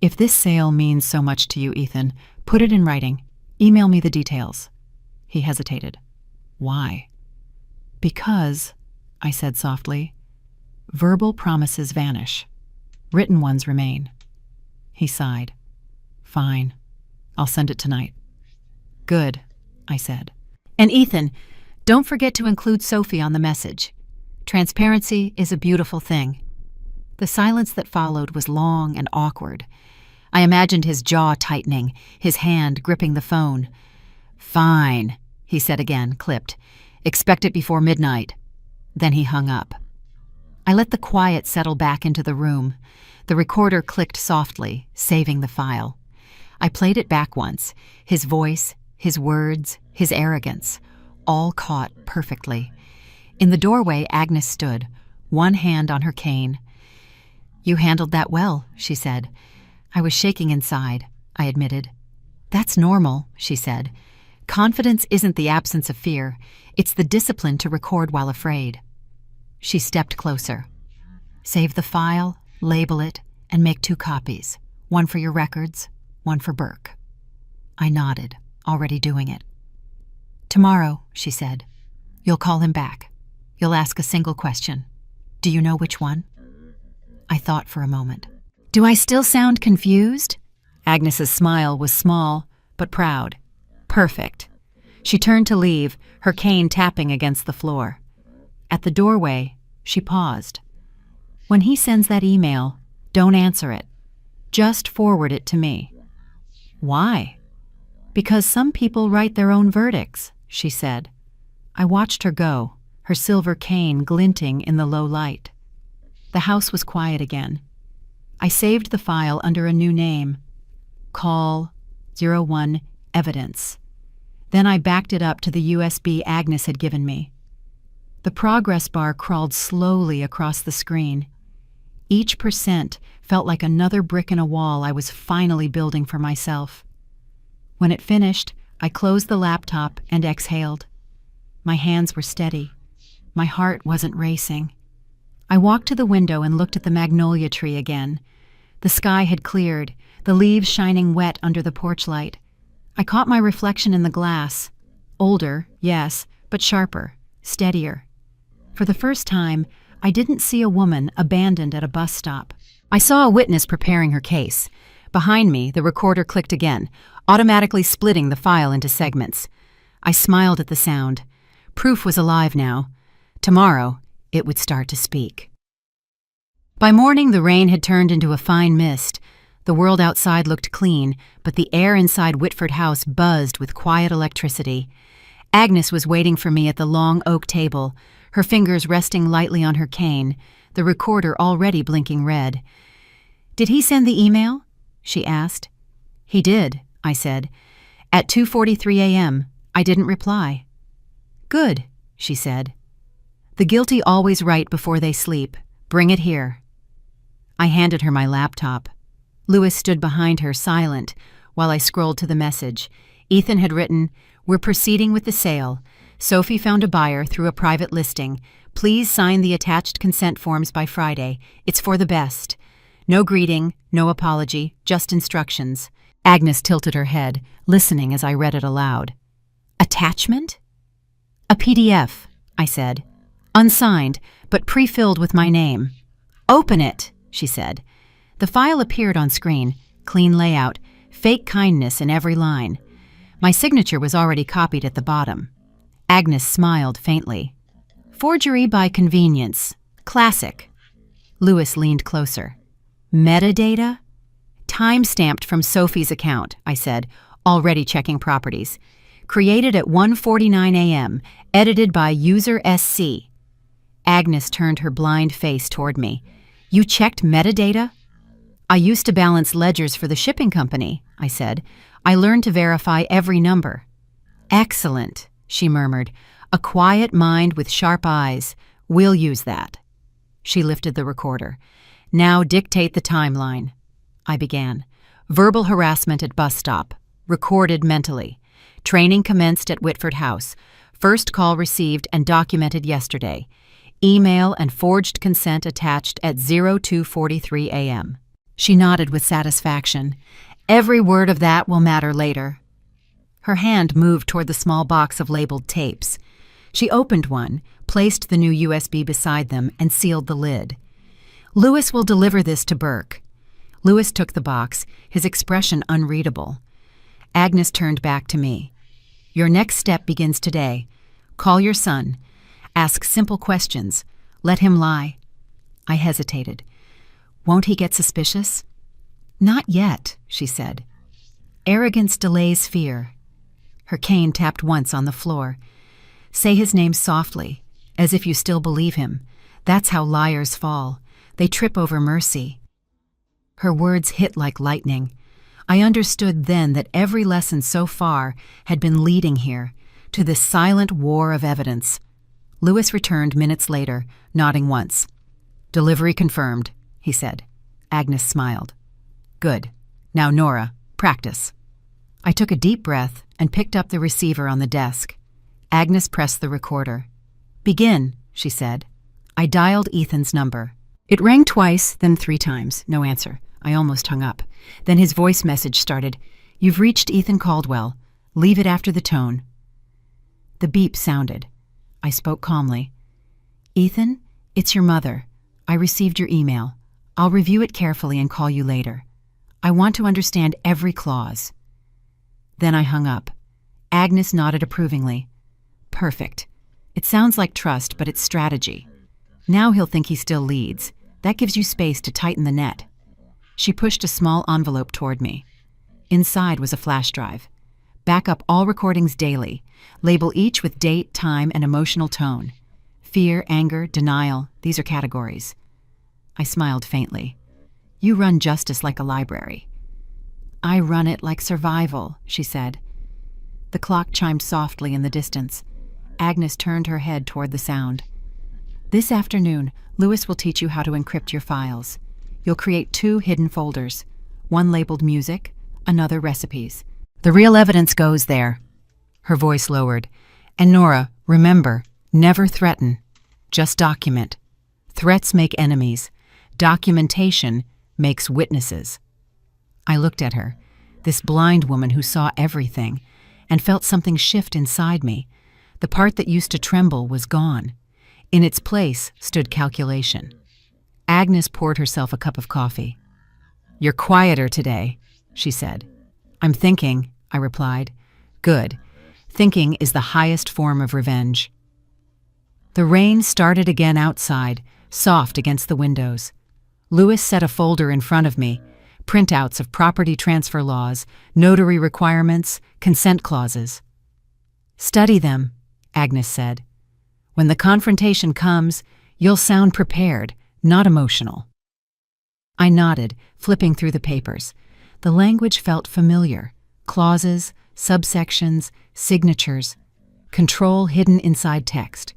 "If this sale means so much to you, Ethan, put it in writing. Email me the details." He hesitated. "Why?" "Because," I said softly, "verbal promises vanish. Written ones remain." He sighed. "Fine. I'll send it tonight." "Good," I said. "And Ethan, don't forget to include Sophie on the message. Transparency is a beautiful thing." The silence that followed was long and awkward. I imagined his jaw tightening, his hand gripping the phone. "Fine," he said again, clipped. "Expect it before midnight." Then he hung up. I let the quiet settle back into the room. The recorder clicked softly, saving the file. I played it back once, his voice, his words, his arrogance, all caught perfectly. In the doorway, Agnes stood, one hand on her cane. "You handled that well," she said. "I was shaking inside," I admitted. "That's normal," she said. Confidence isn't the absence of fear, it's the discipline to record while afraid. She stepped closer. Save the file, label it, and make 2 copies. One for your records, one for Burke. I nodded, already doing it. Tomorrow, she said, you'll call him back. You'll ask a single question. Do you know which one? I thought for a moment. Do I still sound confused? Agnes's smile was small, but proud. Perfect. She turned to leave, her cane tapping against the floor. At the doorway, she paused. When he sends that email, don't answer it. Just forward it to me. Why? Because some people write their own verdicts, she said. I watched her go, her silver cane glinting in the low light. The house was quiet again. I saved the file under a new name. Call 01 Evidence. Then I backed it up to the USB Agnes had given me. The progress bar crawled slowly across the screen. Each percent felt like another brick in a wall I was finally building for myself. When it finished, I closed the laptop and exhaled. My hands were steady. My heart wasn't racing. I walked to the window and looked at the magnolia tree again. The sky had cleared, the leaves shining wet under the porch light. I caught my reflection in the glass. Older, yes, but sharper, steadier. For the first time, I didn't see a woman abandoned at a bus stop. I saw a witness preparing her case. Behind me, the recorder clicked again, automatically splitting the file into segments. I smiled at the sound. Proof was alive now. Tomorrow, it would start to speak. By morning, the rain had turned into a fine mist. The world outside looked clean, but the air inside Whitford House buzzed with quiet electricity. Agnes was waiting for me at the long oak table, her fingers resting lightly on her cane, the recorder already blinking red. "Did he send the email?" she asked. "He did," I said. "At 2:43 a.m. I didn't reply." "Good," she said. "The guilty always write before they sleep. Bring it here." I handed her my laptop. Lewis stood behind her, silent, while I scrolled to the message. Ethan had written, "We're proceeding with the sale. Sophie found a buyer through a private listing. Please sign the attached consent forms by Friday. It's for the best. No greeting, no apology, just instructions." Agnes tilted her head, listening as I read it aloud. "Attachment?" "A PDF," I said. "Unsigned, but pre-filled with my name." "Open it," she said. The file appeared on screen, clean layout, fake kindness in every line. My signature was already copied at the bottom. Agnes smiled faintly. "Forgery by convenience. Classic." Lewis leaned closer. "Metadata?" "Time-stamped from Sophie's account," I said, already checking properties. "Created at 1:49 a.m., edited by user SC." Agnes turned her blind face toward me. "You checked metadata?" "I used to balance ledgers for the shipping company," I said. "I learned to verify every number." "Excellent," she murmured. "A quiet mind with sharp eyes. We'll use that." She lifted the recorder. "Now dictate the timeline." I began. "Verbal harassment at bus stop. Recorded mentally. Training commenced at Whitford House. First call received and documented yesterday. Email and forged consent attached at 02:43 a.m. She nodded with satisfaction. "Every word of that will matter later." Her hand moved toward the small box of labeled tapes. She opened one, placed the new USB beside them, and sealed the lid. "Lewis will deliver this to Burke." Lewis took the box, his expression unreadable. Agnes turned back to me. "Your next step begins today. Call your son. Ask simple questions. Let him lie." I hesitated. "Won't he get suspicious?" "Not yet," she said. "Arrogance delays fear." Her cane tapped once on the floor. "Say his name softly, as if you still believe him. That's how liars fall. They trip over mercy." Her words hit like lightning. I understood then that every lesson so far had been leading here, to this silent war of evidence. Lewis returned minutes later, nodding once. "Delivery confirmed," he said. Agnes smiled. "Good. Now, Nora, practice." I took a deep breath and picked up the receiver on the desk. Agnes pressed the recorder. "Begin," she said. I dialed Ethan's number. It rang twice, then 3 times. No answer. I almost hung up. Then his voice message started. "You've reached Ethan Caldwell. Leave it after the tone." The beep sounded. I spoke calmly. "Ethan, it's your mother. I received your email. I'll review it carefully and call you later. I want to understand every clause." Then I hung up. Agnes nodded approvingly. "Perfect. It sounds like trust, but it's strategy. Now he'll think he still leads. That gives you space to tighten the net." She pushed a small envelope toward me. Inside was a flash drive. Back up all recordings daily. Label each with date, time, and emotional tone. Fear, anger, denial, these are categories. I smiled faintly. "You run justice like a library." "I run it like survival," she said. The clock chimed softly in the distance. Agnes turned her head toward the sound. "This afternoon, Lewis will teach you how to encrypt your files. You'll create 2 hidden folders, one labeled music, another recipes. The real evidence goes there." Her voice lowered. "And Nora, remember, never threaten. Just document. Threats make enemies. Documentation makes witnesses." I looked at her, this blind woman who saw everything, and felt something shift inside me. The part that used to tremble was gone. In its place stood calculation. Agnes poured herself a cup of coffee. "You're quieter today," she said. "I'm thinking," I replied. "Good. Thinking is the highest form of revenge." The rain started again outside, soft against the windows. Lewis set a folder in front of me, printouts of property transfer laws, notary requirements, consent clauses. "Study them," Agnes said. "When the confrontation comes, you'll sound prepared, not emotional." I nodded, flipping through the papers. The language felt familiar. Clauses, subsections, signatures. Control hidden inside text.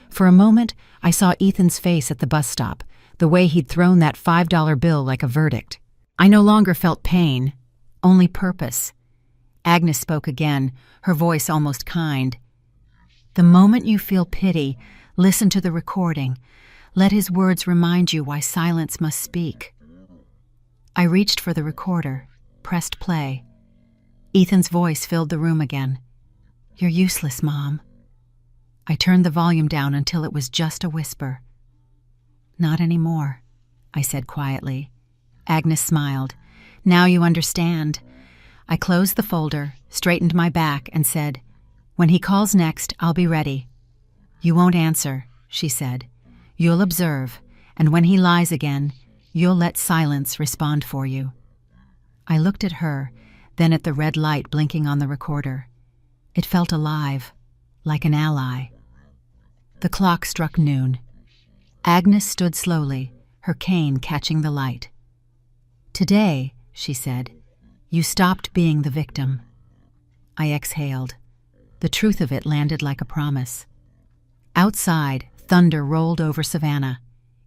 For a moment, I saw Ethan's face at the bus stop, the way he'd thrown that $5 bill like a verdict. I no longer felt pain, only purpose. Agnes spoke again, her voice almost kind. "The moment you feel pity, listen to the recording. Let his words remind you why silence must speak." I reached for the recorder, pressed play. Ethan's voice filled the room again. "You're useless, Mom." I turned the volume down until it was just a whisper. "Not anymore," I said quietly. Agnes smiled. "Now you understand." I closed the folder, straightened my back, and said, "When he calls next, I'll be ready." "You won't answer," she said. "You'll observe, and when he lies again, you'll let silence respond for you." I looked at her, then at the red light blinking on the recorder. It felt alive, like an ally. The clock struck noon. Agnes stood slowly, her cane catching the light. "Today," she said, "you stopped being the victim." I exhaled. The truth of it landed like a promise. Outside, thunder rolled over Savannah.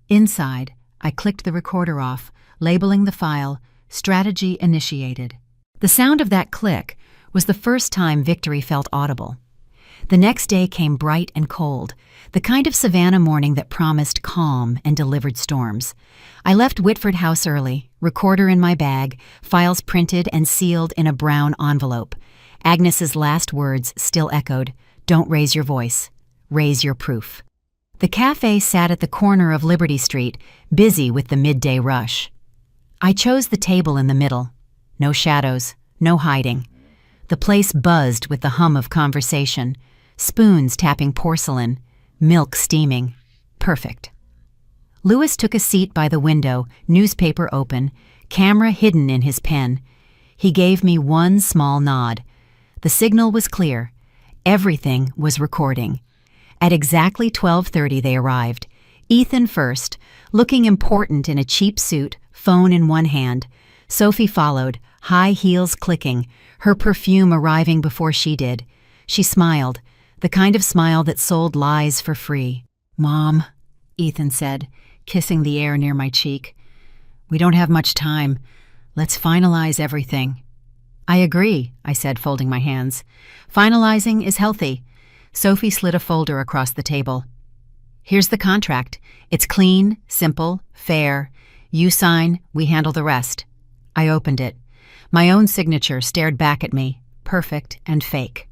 Inside, I clicked the recorder off, labeling the file, "Strategy Initiated." The sound of that click was the first time victory felt audible. The next day came bright and cold, the kind of Savannah morning that promised calm and delivered storms. I left Whitford House early, recorder in my bag, files printed and sealed in a brown envelope. Agnes's last words still echoed, "Don't raise your voice. Raise your proof." The cafe sat at the corner of Liberty Street, busy with the midday rush. I chose the table in the middle. No shadows, no hiding. The place buzzed with the hum of conversation, spoons tapping porcelain, milk steaming. Perfect. Lewis took a seat by the window, newspaper open, camera hidden in his pen. He gave me one small nod. The signal was clear. Everything was recording. At exactly 12:30 they arrived. Ethan first, looking important in a cheap suit, phone in one hand. Sophie followed, high heels clicking, her perfume arriving before she did. She smiled, the kind of smile that sold lies for free. "Mom," Ethan said, kissing the air near my cheek. "We don't have much time. Let's finalize everything." I agree, I said, folding my hands. Finalizing is healthy. Sophie slid a folder across the table. Here's the contract. It's clean, simple, fair. You sign, we handle the rest. I opened it. My own signature stared back at me, perfect and fake.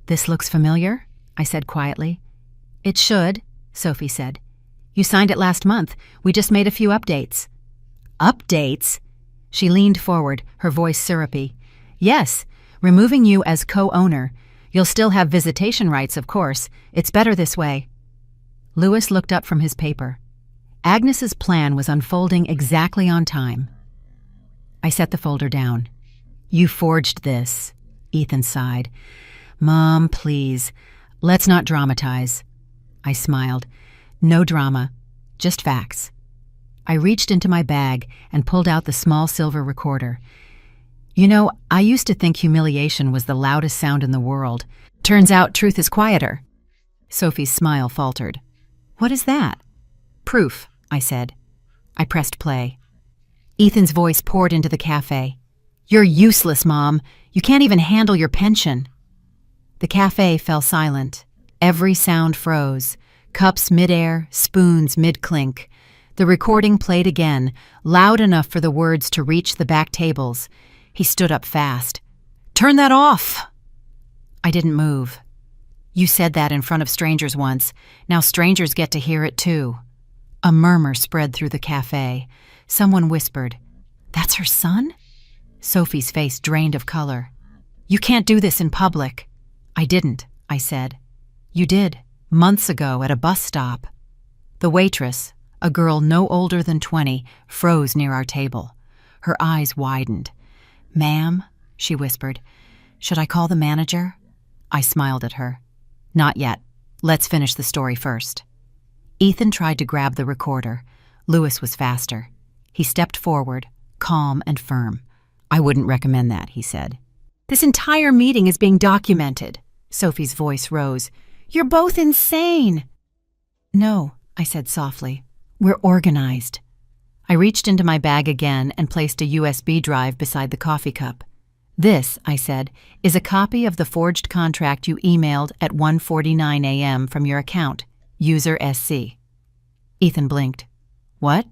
This looks familiar, I said quietly. It should, Sophie said. You signed it last month. We just made a few updates. Updates? She leaned forward, her voice syrupy. Yes, removing you as co-owner. You'll still have visitation rights, of course. It's better this way. Lewis looked up from his paper. Agnes's plan was unfolding exactly on time. I set the folder down. You forged this, Ethan sighed. Mom, please, let's not dramatize. I smiled. No drama, just facts. I reached into my bag and pulled out the small silver recorder. You know, I used to think humiliation was the loudest sound in the world. Turns out truth is quieter. Sophie's smile faltered. What is that? Proof, I said. I pressed play. Ethan's voice poured into the cafe. You're useless, Mom. You can't even handle your pension. The cafe fell silent. Every sound froze. Cups midair, spoons mid-clink. The recording played again, loud enough for the words to reach the back tables. He stood up fast. Turn that off! I didn't move. You said that in front of strangers once. Now strangers get to hear it too. A murmur spread through the cafe. Someone whispered, That's her son? Sophie's face drained of color. You can't do this in public. I didn't, I said. You did, months ago at a bus stop. The waitress, a girl no older than 20, froze near our table. Her eyes widened. Ma'am, she whispered, should I call the manager? I smiled at her. Not yet. Let's finish the story first. Ethan tried to grab the recorder. Lewis was faster. He stepped forward, calm and firm. I wouldn't recommend that, he said. This entire meeting is being documented. Sophie's voice rose. You're both insane. No, I said softly. We're organized. I reached into my bag again and placed a USB drive beside the coffee cup. This, I said, is a copy of the forged contract you emailed at 1:49 a.m. from your account, user SC. Ethan blinked. What?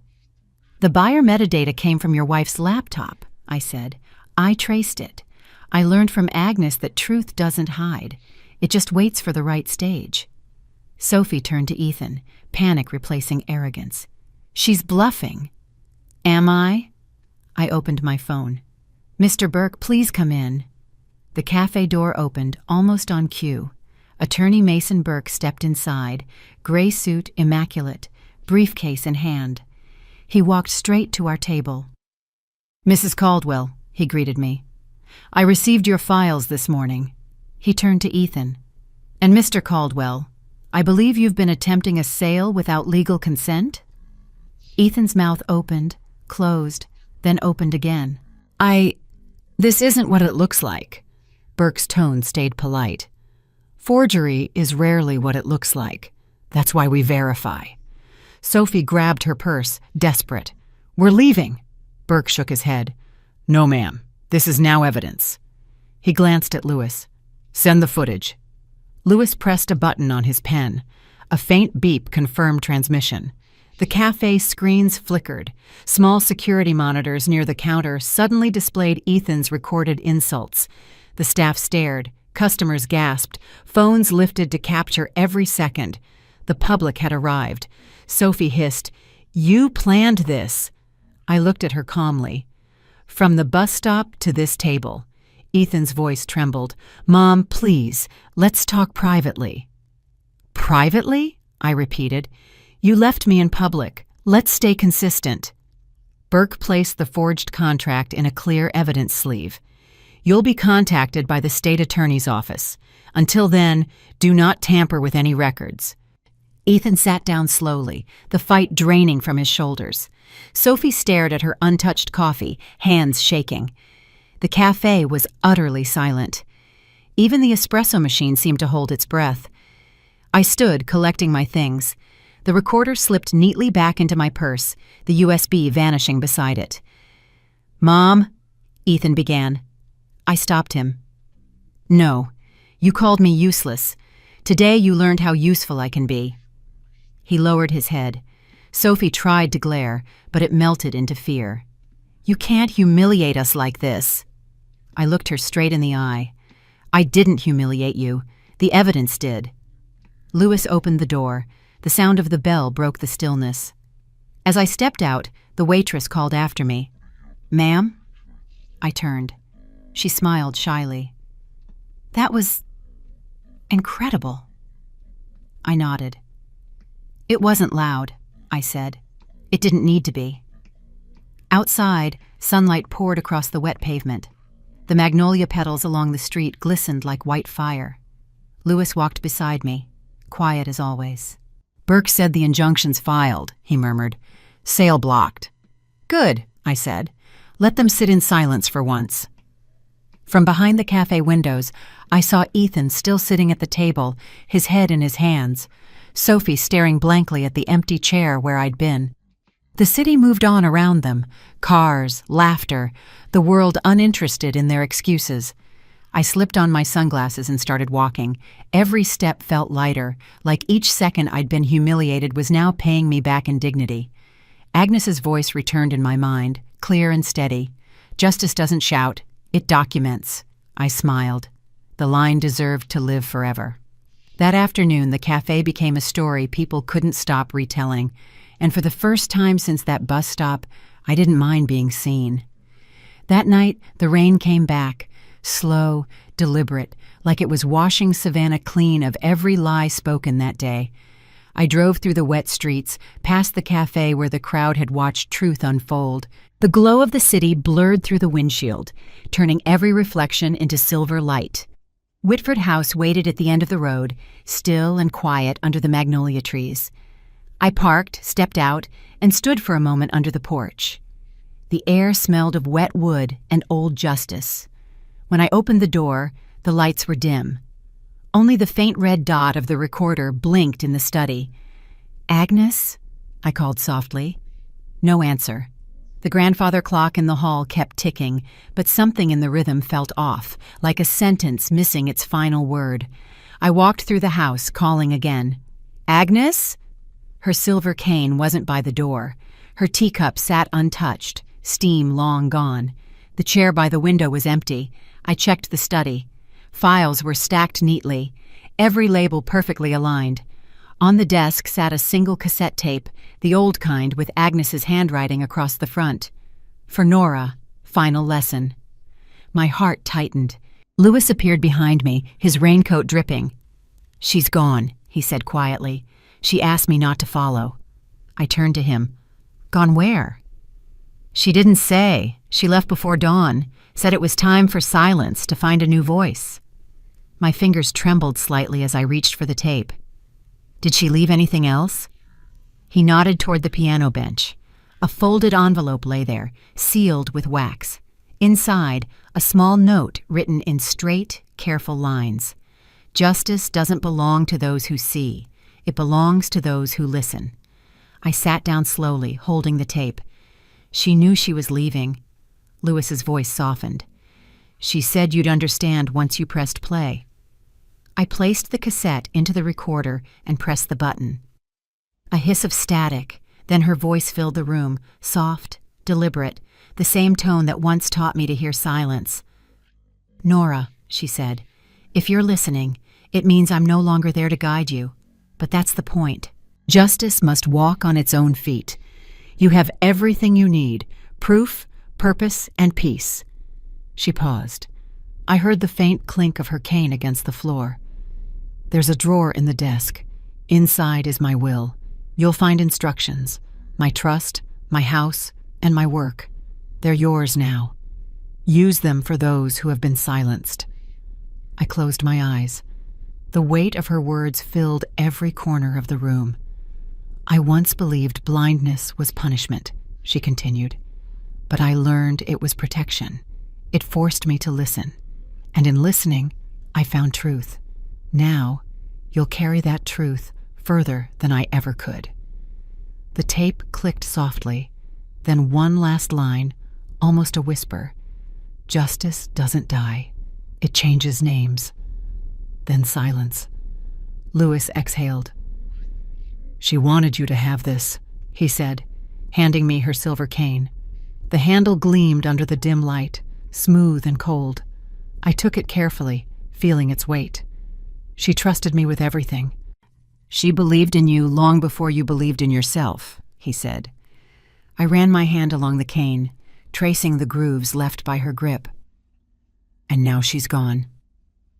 The buyer metadata came from your wife's laptop, I said. I traced it. I learned from Agnes that truth doesn't hide. It just waits for the right stage. Sophie turned to Ethan, panic replacing arrogance. She's bluffing. Am I? I opened my phone. Mr. Burke, please come in. The cafe door opened, almost on cue. Attorney Mason Burke stepped inside, gray suit immaculate, briefcase in hand. He walked straight to our table. Mrs. Caldwell, he greeted me. I received your files this morning. He turned to Ethan. And Mr. Caldwell, I believe you've been attempting a sale without legal consent? Ethan's mouth opened, closed, then opened again. This isn't what it looks like. Burke's tone stayed polite. Forgery is rarely what it looks like. That's why we verify. Sophie grabbed her purse, desperate. We're leaving. Burke shook his head. No, ma'am. This is now evidence. He glanced at Lewis. Send the footage. Lewis pressed a button on his pen. A faint beep confirmed transmission. The cafe screens flickered. Small security monitors near the counter suddenly displayed Ethan's recorded insults. The staff stared. Customers gasped. Phones lifted to capture every second. The public had arrived. Sophie hissed, You planned this. I looked at her calmly. From the bus stop to this table. Ethan's voice trembled. Mom, please, let's talk privately. Privately? I repeated. You left me in public. Let's stay consistent. Burke placed the forged contract in a clear evidence sleeve. You'll be contacted by the state attorney's office. Until then, do not tamper with any records. Ethan sat down slowly, the fight draining from his shoulders. Sophie stared at her untouched coffee, hands shaking. The cafe was utterly silent. Even the espresso machine seemed to hold its breath. I stood, collecting my things. The recorder slipped neatly back into my purse, the USB vanishing beside it. Mom, Ethan began. I stopped him. No, you called me useless. Today you learned how useful I can be. He lowered his head. Sophie tried to glare, but it melted into fear. You can't humiliate us like this. I looked her straight in the eye. I didn't humiliate you. The evidence did. Lewis opened the door. The sound of the bell broke the stillness. As I stepped out, the waitress called after me. Ma'am? I turned. She smiled shyly. That was incredible. I nodded. It wasn't loud, I said. It didn't need to be. Outside, sunlight poured across the wet pavement. The magnolia petals along the street glistened like white fire. Lewis walked beside me, quiet as always. Burke said the injunction's filed, he murmured. Sale blocked. Good, I said. Let them sit in silence for once. From behind the cafe windows, I saw Ethan still sitting at the table, his head in his hands, Sophie staring blankly at the empty chair where I'd been. The city moved on around them, cars, laughter, the world uninterested in their excuses. I slipped on my sunglasses and started walking. Every step felt lighter, like each second I'd been humiliated was now paying me back in dignity. Agnes's voice returned in my mind, clear and steady. Justice doesn't shout, it documents. I smiled. The line deserved to live forever. That afternoon, the cafe became a story people couldn't stop retelling, and for the first time since that bus stop, I didn't mind being seen. That night, the rain came back, slow, deliberate, like it was washing Savannah clean of every lie spoken that day. I drove through the wet streets, past the cafe where the crowd had watched truth unfold. The glow of the city blurred through the windshield, turning every reflection into silver light. Whitford House waited at the end of the road, still and quiet under the magnolia trees. I parked, stepped out, and stood for a moment under the porch. The air smelled of wet wood and old justice. When I opened the door, the lights were dim. Only the faint red dot of the recorder blinked in the study. Agnes? I called softly. No answer. The grandfather clock in the hall kept ticking, but something in the rhythm felt off, like a sentence missing its final word. I walked through the house, calling again. Agnes? Her silver cane wasn't by the door. Her teacup sat untouched, steam long gone. The chair by the window was empty. I checked the study. Files were stacked neatly, every label perfectly aligned. On the desk sat a single cassette tape, the old kind with Agnes's handwriting across the front. For Nora, final lesson. My heart tightened. Lewis appeared behind me, his raincoat dripping. She's gone, he said quietly. She asked me not to follow. I turned to him. Gone where? She didn't say. She left before dawn, said it was time for silence to find a new voice. My fingers trembled slightly as I reached for the tape. Did she leave anything else? He nodded toward the piano bench. A folded envelope lay there, sealed with wax. Inside, a small note written in straight, careful lines. Justice doesn't belong to those who see. It belongs to those who listen. I sat down slowly, holding the tape. She knew she was leaving. Lewis's voice softened. She said you'd understand once you pressed play. I placed the cassette into the recorder and pressed the button. A hiss of static, then her voice filled the room, soft, deliberate, the same tone that once taught me to hear silence. Nora, she said, if you're listening, it means I'm no longer there to guide you. But that's the point. Justice must walk on its own feet. You have everything you need, proof, purpose, and peace. She paused. I heard the faint clink of her cane against the floor. There's a drawer in the desk. Inside is my will. You'll find instructions, my trust, my house, and my work. They're yours now. Use them for those who have been silenced. I closed my eyes. The weight of her words filled every corner of the room. I once believed blindness was punishment, she continued, but I learned it was protection. It forced me to listen, and in listening, I found truth. Now, you'll carry that truth further than I ever could. The tape clicked softly, then one last line, almost a whisper. Justice doesn't die. It changes names. Then silence. Lewis exhaled. She wanted you to have this, he said, handing me her silver cane. The handle gleamed under the dim light, smooth and cold. I took it carefully, feeling its weight. She trusted me with everything. She believed in you long before you believed in yourself, he said. I ran my hand along the cane, tracing the grooves left by her grip. And now she's gone.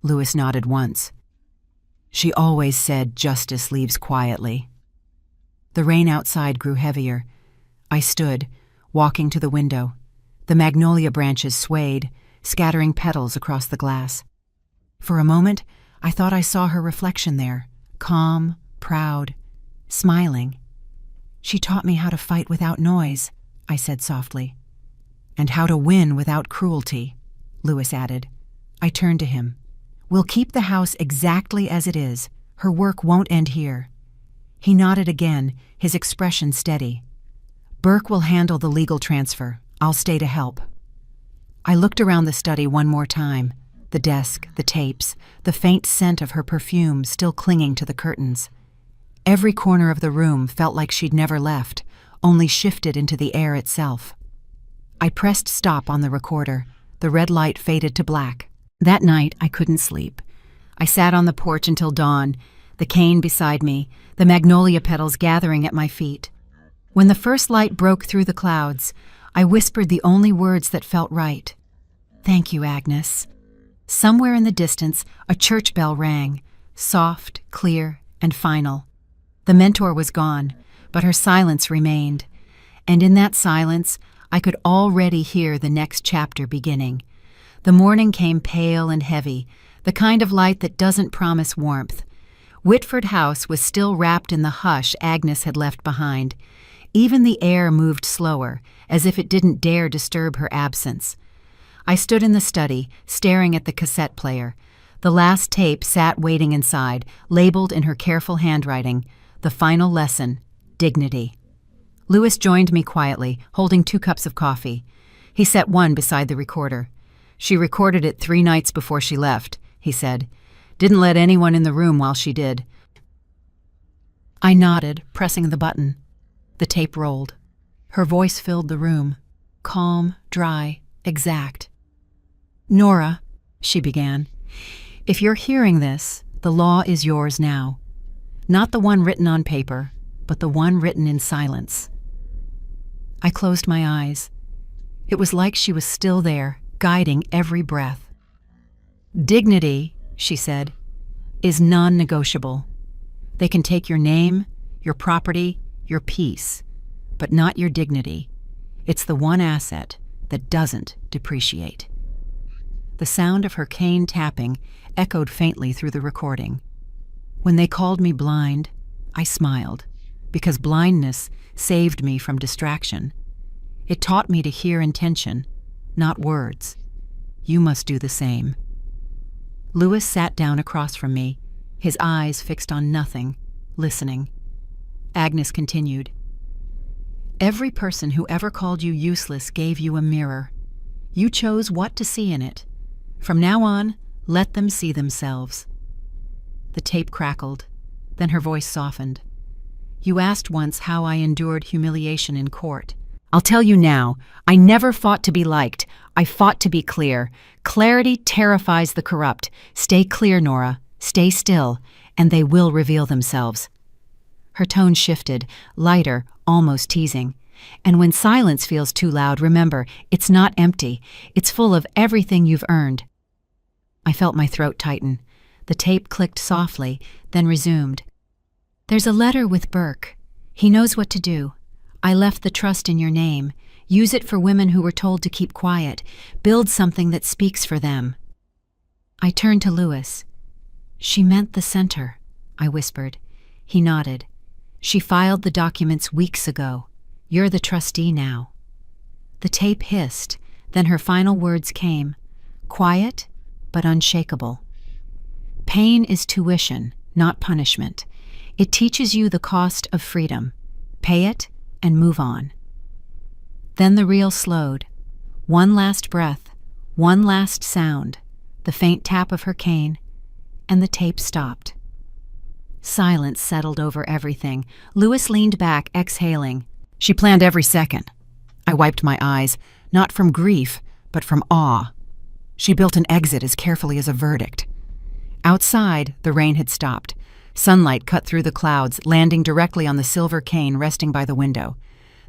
Lewis nodded once. She always said justice leaves quietly. The rain outside grew heavier. I stood, walking to the window. The magnolia branches swayed, scattering petals across the glass. For a moment, I thought I saw her reflection there, calm, proud, smiling. She taught me how to fight without noise, I said softly. And how to win without cruelty, Lewis added. I turned to him. We'll keep the house exactly as it is. Her work won't end here. He nodded again, his expression steady. Burke will handle the legal transfer. I'll stay to help. I looked around the study one more time. The desk, the tapes, the faint scent of her perfume still clinging to the curtains. Every corner of the room felt like she'd never left, only shifted into the air itself. I pressed stop on the recorder. The red light faded to black. That night, I couldn't sleep. I sat on the porch until dawn, the cane beside me, the magnolia petals gathering at my feet. When the first light broke through the clouds, I whispered the only words that felt right. Thank you, Agnes. Somewhere in the distance, a church bell rang, soft, clear, and final. The mentor was gone, but her silence remained. And in that silence, I could already hear the next chapter beginning. The morning came pale and heavy, the kind of light that doesn't promise warmth. Whitford House was still wrapped in the hush Agnes had left behind. Even the air moved slower, as if it didn't dare disturb her absence. I stood in the study, staring at the cassette player. The last tape sat waiting inside, labeled in her careful handwriting, the final lesson, dignity. Lewis joined me quietly, holding 2 cups of coffee. He set one beside the recorder. She recorded it 3 nights before she left, he said. Didn't let anyone in the room while she did. I nodded, pressing the button. The tape rolled. Her voice filled the room, calm, dry, exact. Nora, she began, if you're hearing this, the law is yours now. Not the one written on paper, but the one written in silence. I closed my eyes. It was like she was still there, guiding every breath. Dignity, she said, is non-negotiable. They can take your name, your property, your peace, but not your dignity. It's the one asset that doesn't depreciate. The sound of her cane tapping echoed faintly through the recording. When they called me blind, I smiled, because blindness saved me from distraction. It taught me to hear intention, not words. You must do the same. Lewis sat down across from me, his eyes fixed on nothing, listening. Agnes continued. Every person who ever called you useless gave you a mirror. You chose what to see in it. From now on, let them see themselves. The tape crackled. Then her voice softened. You asked once how I endured humiliation in court. I'll tell you now, I never fought to be liked. I fought to be clear. Clarity terrifies the corrupt. Stay clear, Nora. Stay still, and they will reveal themselves. Her tone shifted, lighter, almost teasing. And when silence feels too loud, remember, it's not empty. It's full of everything you've earned. I felt my throat tighten. The tape clicked softly, then resumed. There's a letter with Burke. He knows what to do. I left the trust in your name. Use it for women who were told to keep quiet. Build something that speaks for them. I turned to Lewis. She meant the center, I whispered. He nodded. She filed the documents weeks ago. You're the trustee now. The tape hissed, then her final words came, quiet but unshakable. Pain is tuition, not punishment. It teaches you the cost of freedom. Pay it and move on. Then the reel slowed. One last breath, One last sound, the faint tap of her cane, and the tape stopped. Silence settled over everything. Lewis leaned back, exhaling. She planned every second. I wiped my eyes, not from grief, but from awe. She built an exit as carefully as a verdict. Outside, the rain had stopped. Sunlight cut through the clouds, landing directly on the silver cane resting by the window.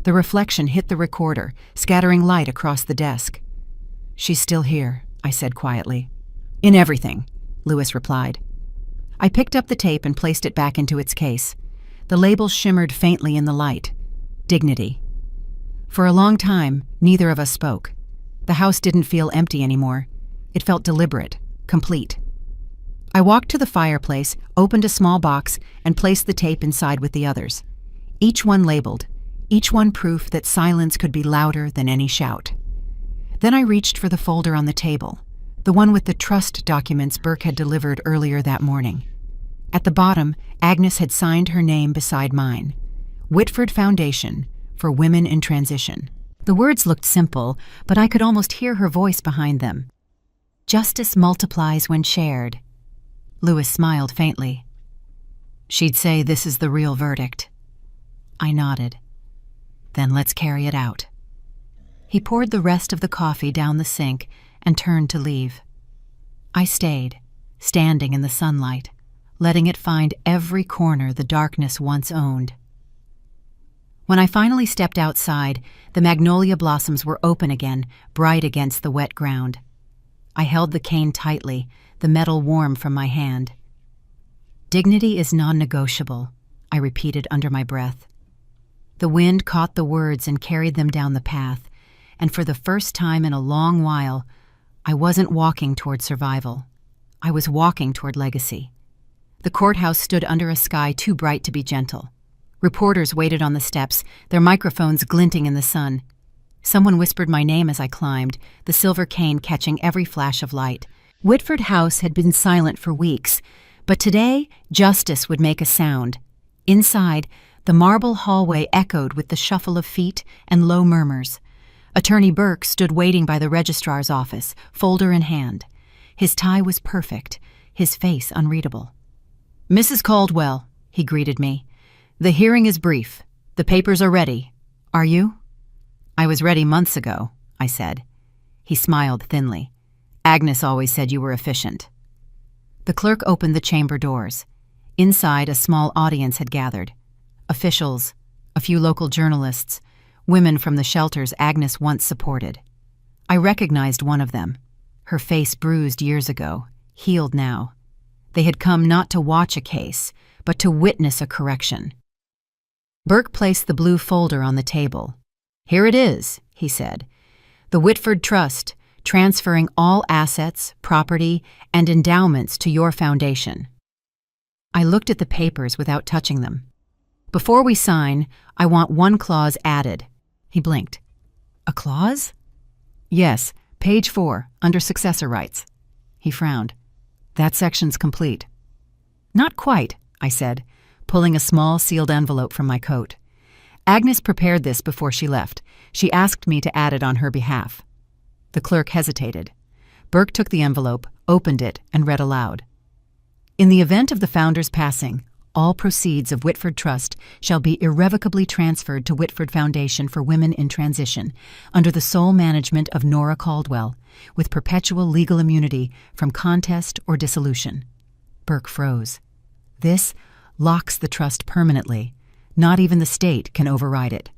The reflection hit the recorder, scattering light across the desk. "She's still here," I said quietly. "In everything," Lewis replied. I picked up the tape and placed it back into its case. The label shimmered faintly in the light. Dignity. For a long time, neither of us spoke. The house didn't feel empty anymore. It felt deliberate, complete. I walked to the fireplace, opened a small box, and placed the tape inside with the others. Each one labeled, each one proof that silence could be louder than any shout. Then I reached for the folder on the table, the one with the trust documents Burke had delivered earlier that morning. At the bottom, Agnes had signed her name beside mine. Whitford Foundation for Women in Transition. The words looked simple, but I could almost hear her voice behind them. Justice multiplies when shared. Lewis smiled faintly. "She'd say this is the real verdict." I nodded. "Then let's carry it out." He poured the rest of the coffee down the sink and turned to leave. I stayed, standing in the sunlight, letting it find every corner the darkness once owned. When I finally stepped outside, the magnolia blossoms were open again, bright against the wet ground. I held the cane tightly, the metal warm from my hand. "Dignity is non-negotiable," I repeated under my breath. The wind caught the words and carried them down the path, and for the first time in a long while, I wasn't walking toward survival. I was walking toward legacy. The courthouse stood under a sky too bright to be gentle. Reporters waited on the steps, their microphones glinting in the sun. Someone whispered my name as I climbed, the silver cane catching every flash of light. Whitford House had been silent for weeks, but today justice would make a sound. Inside, the marble hallway echoed with the shuffle of feet and low murmurs. Attorney Burke stood waiting by the registrar's office, folder in hand. His tie was perfect, his face unreadable. "Mrs. Caldwell," he greeted me. "The hearing is brief. The papers are ready. Are you?" "I was ready months ago," I said. He smiled thinly. "Agnes always said you were efficient." The clerk opened the chamber doors. Inside, a small audience had gathered. Officials, a few local journalists, women from the shelters Agnes once supported. I recognized one of them, her face bruised years ago, healed now. They had come not to watch a case, but to witness a correction. Burke placed the blue folder on the table. "Here it is," he said. "The Whitford Trust, transferring all assets, property, and endowments to your foundation." I looked at the papers without touching them. "Before we sign, I want one clause added." He blinked. "A clause?" "Yes, page 4, under successor rights." He frowned. "That section's complete." "Not quite," I said, pulling a small sealed envelope from my coat. "Agnes prepared this before she left. She asked me to add it on her behalf." The clerk hesitated. Burke took the envelope, opened it, and read aloud. "In the event of the founder's passing, all proceeds of Whitford Trust shall be irrevocably transferred to Whitford Foundation for Women in Transition, under the sole management of Nora Caldwell, with perpetual legal immunity from contest or dissolution." Burke froze. "This locks the trust permanently. Not even the state can override it."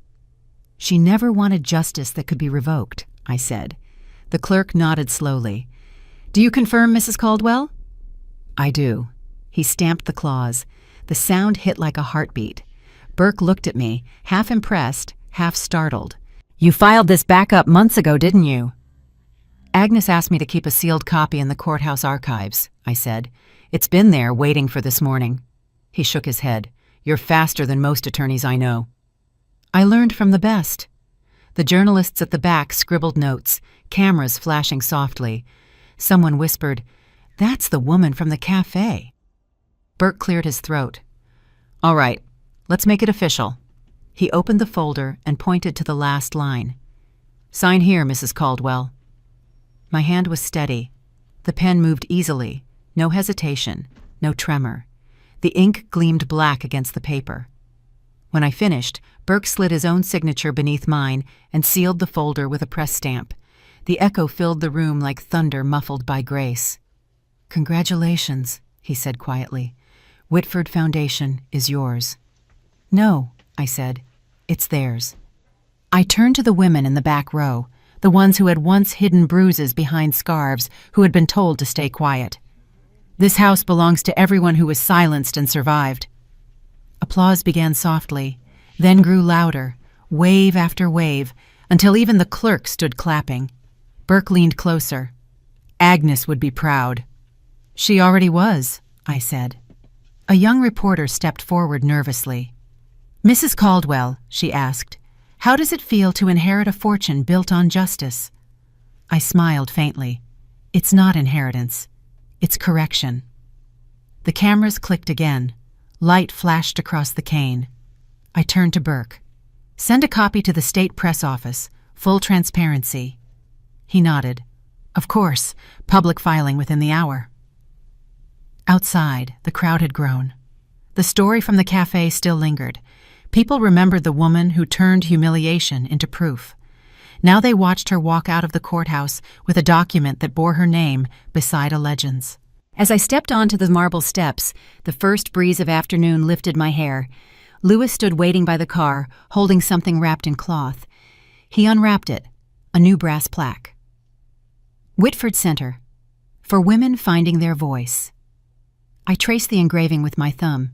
"She never wanted justice that could be revoked," I said. The clerk nodded slowly. "Do you confirm, Mrs. Caldwell?" "I do." He stamped the clause. The sound hit like a heartbeat. Burke looked at me, half impressed, half startled. "You filed this back up months ago, didn't you?" "Agnes asked me to keep a sealed copy in the courthouse archives," I said. "It's been there, waiting for this morning." He shook his head. "You're faster than most attorneys I know." I learned from the best. The journalists at the back scribbled notes, cameras flashing softly. Someone whispered, "That's the woman from the cafe." Burke cleared his throat. "All right, let's make it official." He opened the folder and pointed to the last line. "Sign here, Mrs. Caldwell." My hand was steady. The pen moved easily, no hesitation, no tremor. The ink gleamed black against the paper. When I finished, Burke slid his own signature beneath mine and sealed the folder with a press stamp. The echo filled the room like thunder muffled by grace. "Congratulations," he said quietly. "Whitford Foundation is yours." "No," I said. "It's theirs." I turned to the women in the back row, the ones who had once hidden bruises behind scarves, who had been told to stay quiet. "This house belongs to everyone who was silenced and survived." Applause began softly, then grew louder, wave after wave, until even the clerk stood clapping. Burke leaned closer. "Agnes would be proud." "She already was," I said. A young reporter stepped forward nervously. "Mrs. Caldwell," she asked, "how does it feel to inherit a fortune built on justice?" I smiled faintly. "It's not inheritance. It's correction." The cameras clicked again. Light flashed across the cane. I turned to Burke. "Send a copy to the state press office. Full transparency." He nodded. "Of course, public filing within the hour." Outside, the crowd had grown. The story from the cafe still lingered. People remembered the woman who turned humiliation into proof. Now they watched her walk out of the courthouse with a document that bore her name beside a legend's. As I stepped onto the marble steps, the first breeze of afternoon lifted my hair. Louis stood waiting by the car, holding something wrapped in cloth. He unwrapped it, a new brass plaque. Whitford Center, for women finding their voice. I traced the engraving with my thumb.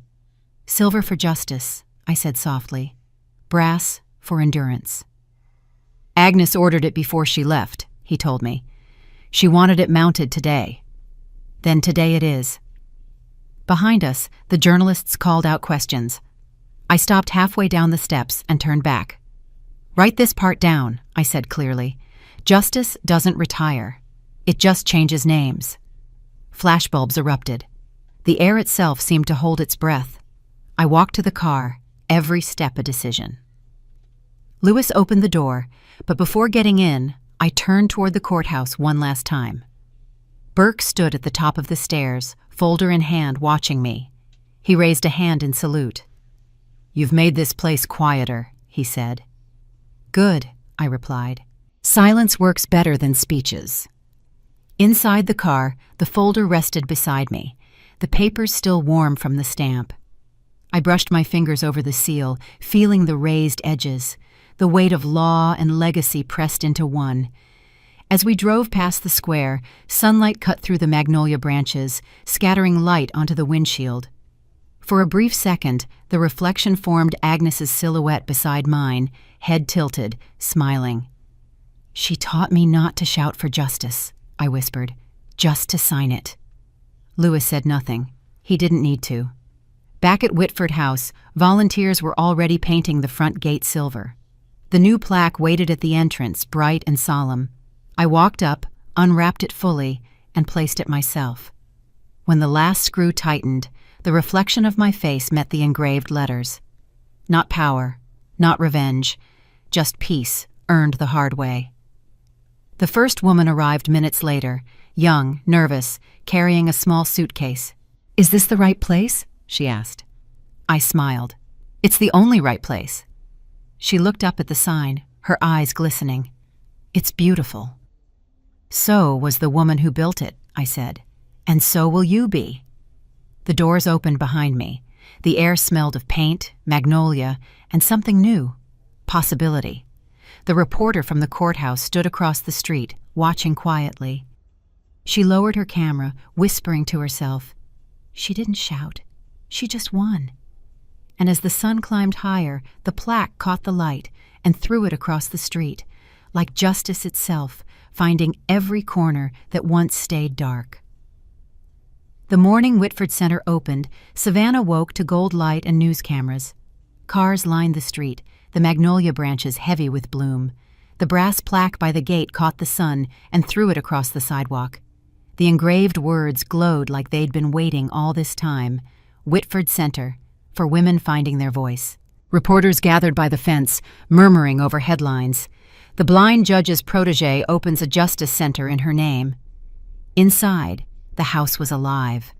"Silver for justice," I said softly. "Brass for endurance." "Agnes ordered it before she left," he told me. "She wanted it mounted today." "Then today it is." Behind us, the journalists called out questions. I stopped halfway down the steps and turned back. "Write this part down," I said clearly. "Justice doesn't retire. It just changes names." Flashbulbs erupted. The air itself seemed to hold its breath. I walked to the car, every step a decision. Louis opened the door, but before getting in, I turned toward the courthouse one last time. Burke stood at the top of the stairs, folder in hand, watching me. He raised a hand in salute. "You've made this place quieter," he said. "Good," I replied. "Silence works better than speeches." Inside the car, the folder rested beside me, the papers still warm from the stamp. I brushed my fingers over the seal, feeling the raised edges, the weight of law and legacy pressed into one. As we drove past the square, sunlight cut through the magnolia branches, scattering light onto the windshield. For a brief second, the reflection formed Agnes's silhouette beside mine, head tilted, smiling. "She taught me not to shout for justice," I whispered, "just to sign it." Louis said nothing. He didn't need to. Back at Whitford House, volunteers were already painting the front gate silver. The new plaque waited at the entrance, bright and solemn. I walked up, unwrapped it fully, and placed it myself. When the last screw tightened, the reflection of my face met the engraved letters. Not power, not revenge, just peace, earned the hard way. The first woman arrived minutes later, young, nervous, carrying a small suitcase. "Is this the right place?" she asked. I smiled. "It's the only right place." She looked up at the sign, her eyes glistening. "It's beautiful." "So was the woman who built it," I said. "And so will you be." The doors opened behind me. The air smelled of paint, magnolia, and something new. Possibility. The reporter from the courthouse stood across the street, watching quietly. She lowered her camera, whispering to herself. She didn't shout. She just won. And as the sun climbed higher, the plaque caught the light and threw it across the street, like justice itself, finding every corner that once stayed dark. The morning Whitford Center opened, Savannah woke to gold light and news cameras. Cars lined the street, the magnolia branches heavy with bloom. The brass plaque by the gate caught the sun and threw it across the sidewalk. The engraved words glowed like they'd been waiting all this time. Whitford Center, for women finding their voice. Reporters gathered by the fence, murmuring over headlines. The blind judge's protege opens a justice center in her name. Inside, the house was alive.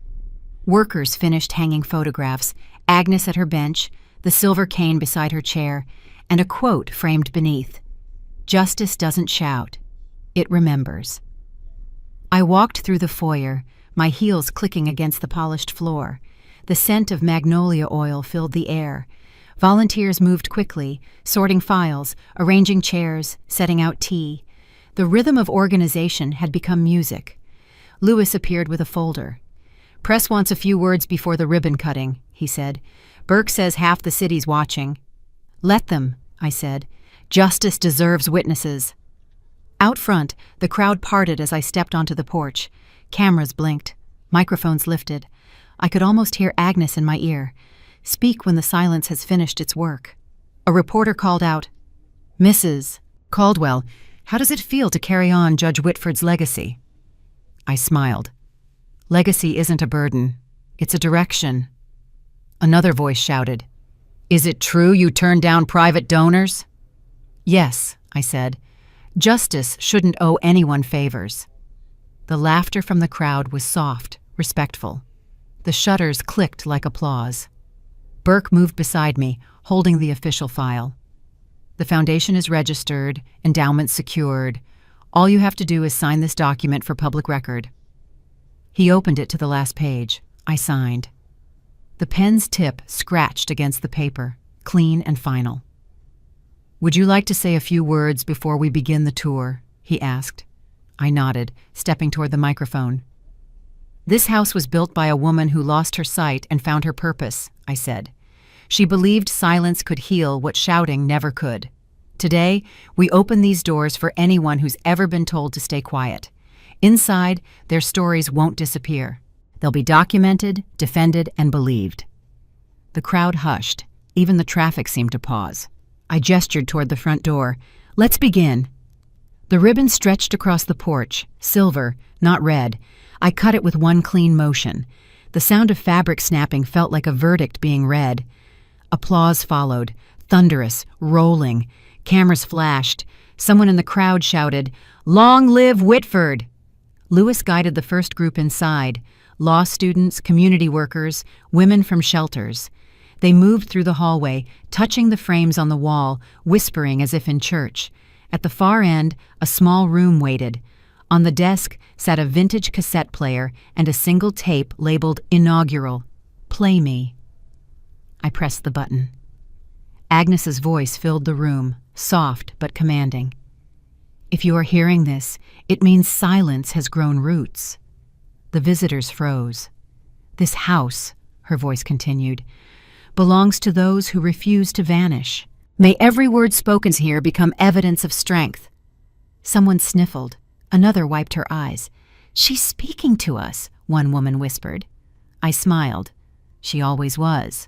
Workers finished hanging photographs, Agnes at her bench, the silver cane beside her chair, and a quote framed beneath. "Justice doesn't shout. It remembers." I walked through the foyer, my heels clicking against the polished floor. The scent of magnolia oil filled the air. Volunteers moved quickly, sorting files, arranging chairs, setting out tea. The rhythm of organization had become music. Lewis appeared with a folder. "Press wants a few words before the ribbon cutting," he said. "Burke says half the city's watching." "Let them," I said. "Justice deserves witnesses." Out front, the crowd parted as I stepped onto the porch. Cameras blinked. Microphones lifted. I could almost hear Agnes in my ear. "Speak when the silence has finished its work." A reporter called out, "Mrs. Caldwell, how does it feel to carry on Judge Whitford's legacy?" I smiled. "Legacy isn't a burden. It's a direction." Another voice shouted, "Is it true you turned down private donors?" "Yes," I said. "Justice shouldn't owe anyone favors." The laughter from the crowd was soft, respectful. The shutters clicked like applause. Burke moved beside me, holding the official file. "The foundation is registered, endowment secured. All you have to do is sign this document for public record." He opened it to the last page. I signed. The pen's tip scratched against the paper, clean and final. "Would you like to say a few words before we begin the tour?" he asked. I nodded, stepping toward the microphone. "This house was built by a woman who lost her sight and found her purpose," I said. "She believed silence could heal what shouting never could. Today, we open these doors for anyone who's ever been told to stay quiet. Inside, their stories won't disappear. They'll be documented, defended, and believed." The crowd hushed. Even the traffic seemed to pause. I gestured toward the front door. "Let's begin." The ribbon stretched across the porch, silver, not red. I cut it with one clean motion. The sound of fabric snapping felt like a verdict being read. Applause followed, thunderous, rolling. Cameras flashed. Someone in the crowd shouted, "Long live Whitford!" Lewis guided the first group inside. Law students, community workers, women from shelters. They moved through the hallway, touching the frames on the wall, whispering as if in church. At the far end, a small room waited. On the desk sat a vintage cassette player and a single tape labeled Inaugural. "Play me." I pressed the button. Agnes's voice filled the room, soft but commanding. "If you are hearing this, it means silence has grown roots." The visitors froze. "This house," her voice continued, "belongs to those who refuse to vanish. May every word spoken here become evidence of strength." Someone sniffled. Another wiped her eyes. "She's speaking to us," one woman whispered. I smiled. She always was.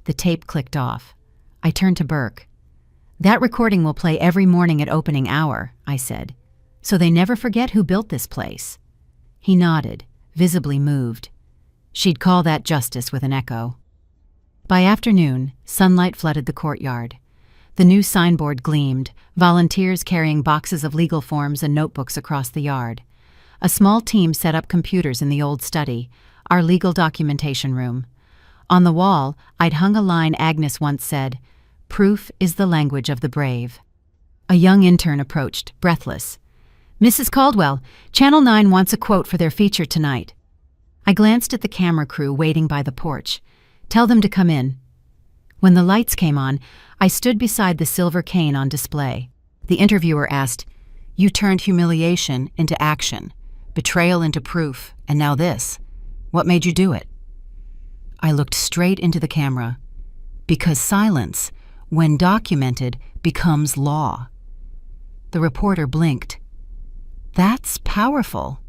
The tape clicked off. I turned to Burke. "That recording will play every morning at opening hour," I said, "so they never forget who built this place." He nodded, visibly moved. She'd call that justice with an echo. By afternoon, sunlight flooded the courtyard. The new signboard gleamed, volunteers carrying boxes of legal forms and notebooks across the yard. A small team set up computers in the old study, our legal documentation room. On the wall, I'd hung a line Agnes once said, "Proof is the language of the brave." A young intern approached, breathless. "Mrs. Caldwell, Channel 9 wants a quote for their feature tonight." I glanced at the camera crew waiting by the porch. "Tell them to come in." When the lights came on, I stood beside the silver cane on display. The interviewer asked, "You turned humiliation into action, betrayal into proof, and now this. What made you do it?" I looked straight into the camera. "Because silence, when documented, becomes law." The reporter blinked. "That's powerful."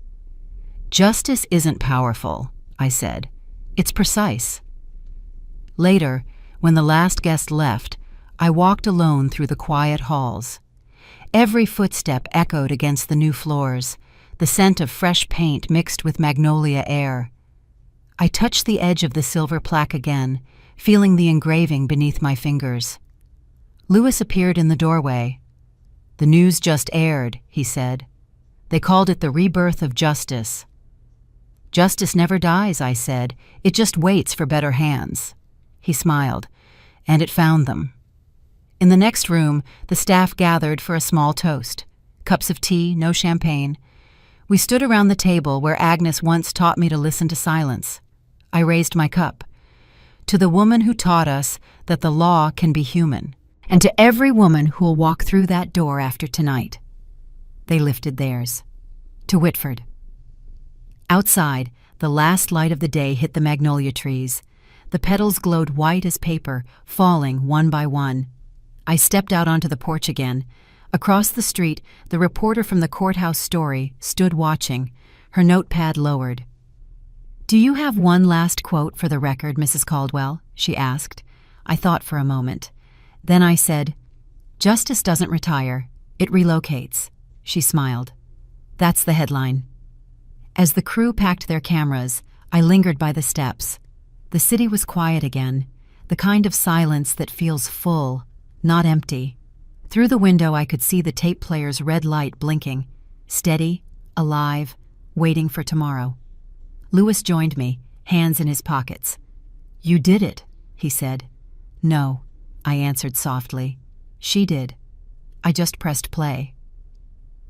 "Justice isn't powerful," I said. "It's precise." Later, when the last guest left, I walked alone through the quiet halls. Every footstep echoed against the new floors, the scent of fresh paint mixed with magnolia air. I touched the edge of the silver plaque again, feeling the engraving beneath my fingers. Lewis appeared in the doorway. "The news just aired," he said. "They called it the rebirth of justice." "Justice never dies," I said. "It just waits for better hands." He smiled. "And it found them." In the next room, the staff gathered for a small toast. Cups of tea, no champagne. We stood around the table where Agnes once taught me to listen to silence. I raised my cup. "To the woman who taught us that the law can be human, and to every woman who will walk through that door after tonight." They lifted theirs. "To Whitford." Outside, the last light of the day hit the magnolia trees. The petals glowed white as paper, falling one by one. I stepped out onto the porch again. Across the street, the reporter from the courthouse story stood watching, her notepad lowered. "Do you have one last quote for the record, Mrs. Caldwell?" she asked. I thought for a moment. Then I said, "Justice doesn't retire, it relocates." She smiled. "That's the headline." As the crew packed their cameras, I lingered by the steps. The city was quiet again, the kind of silence that feels full, not empty. Through the window I could see the tape player's red light blinking, steady, alive, waiting for tomorrow. Lewis joined me, hands in his pockets. "You did it," he said. "No," I answered softly. "She did. I just pressed play."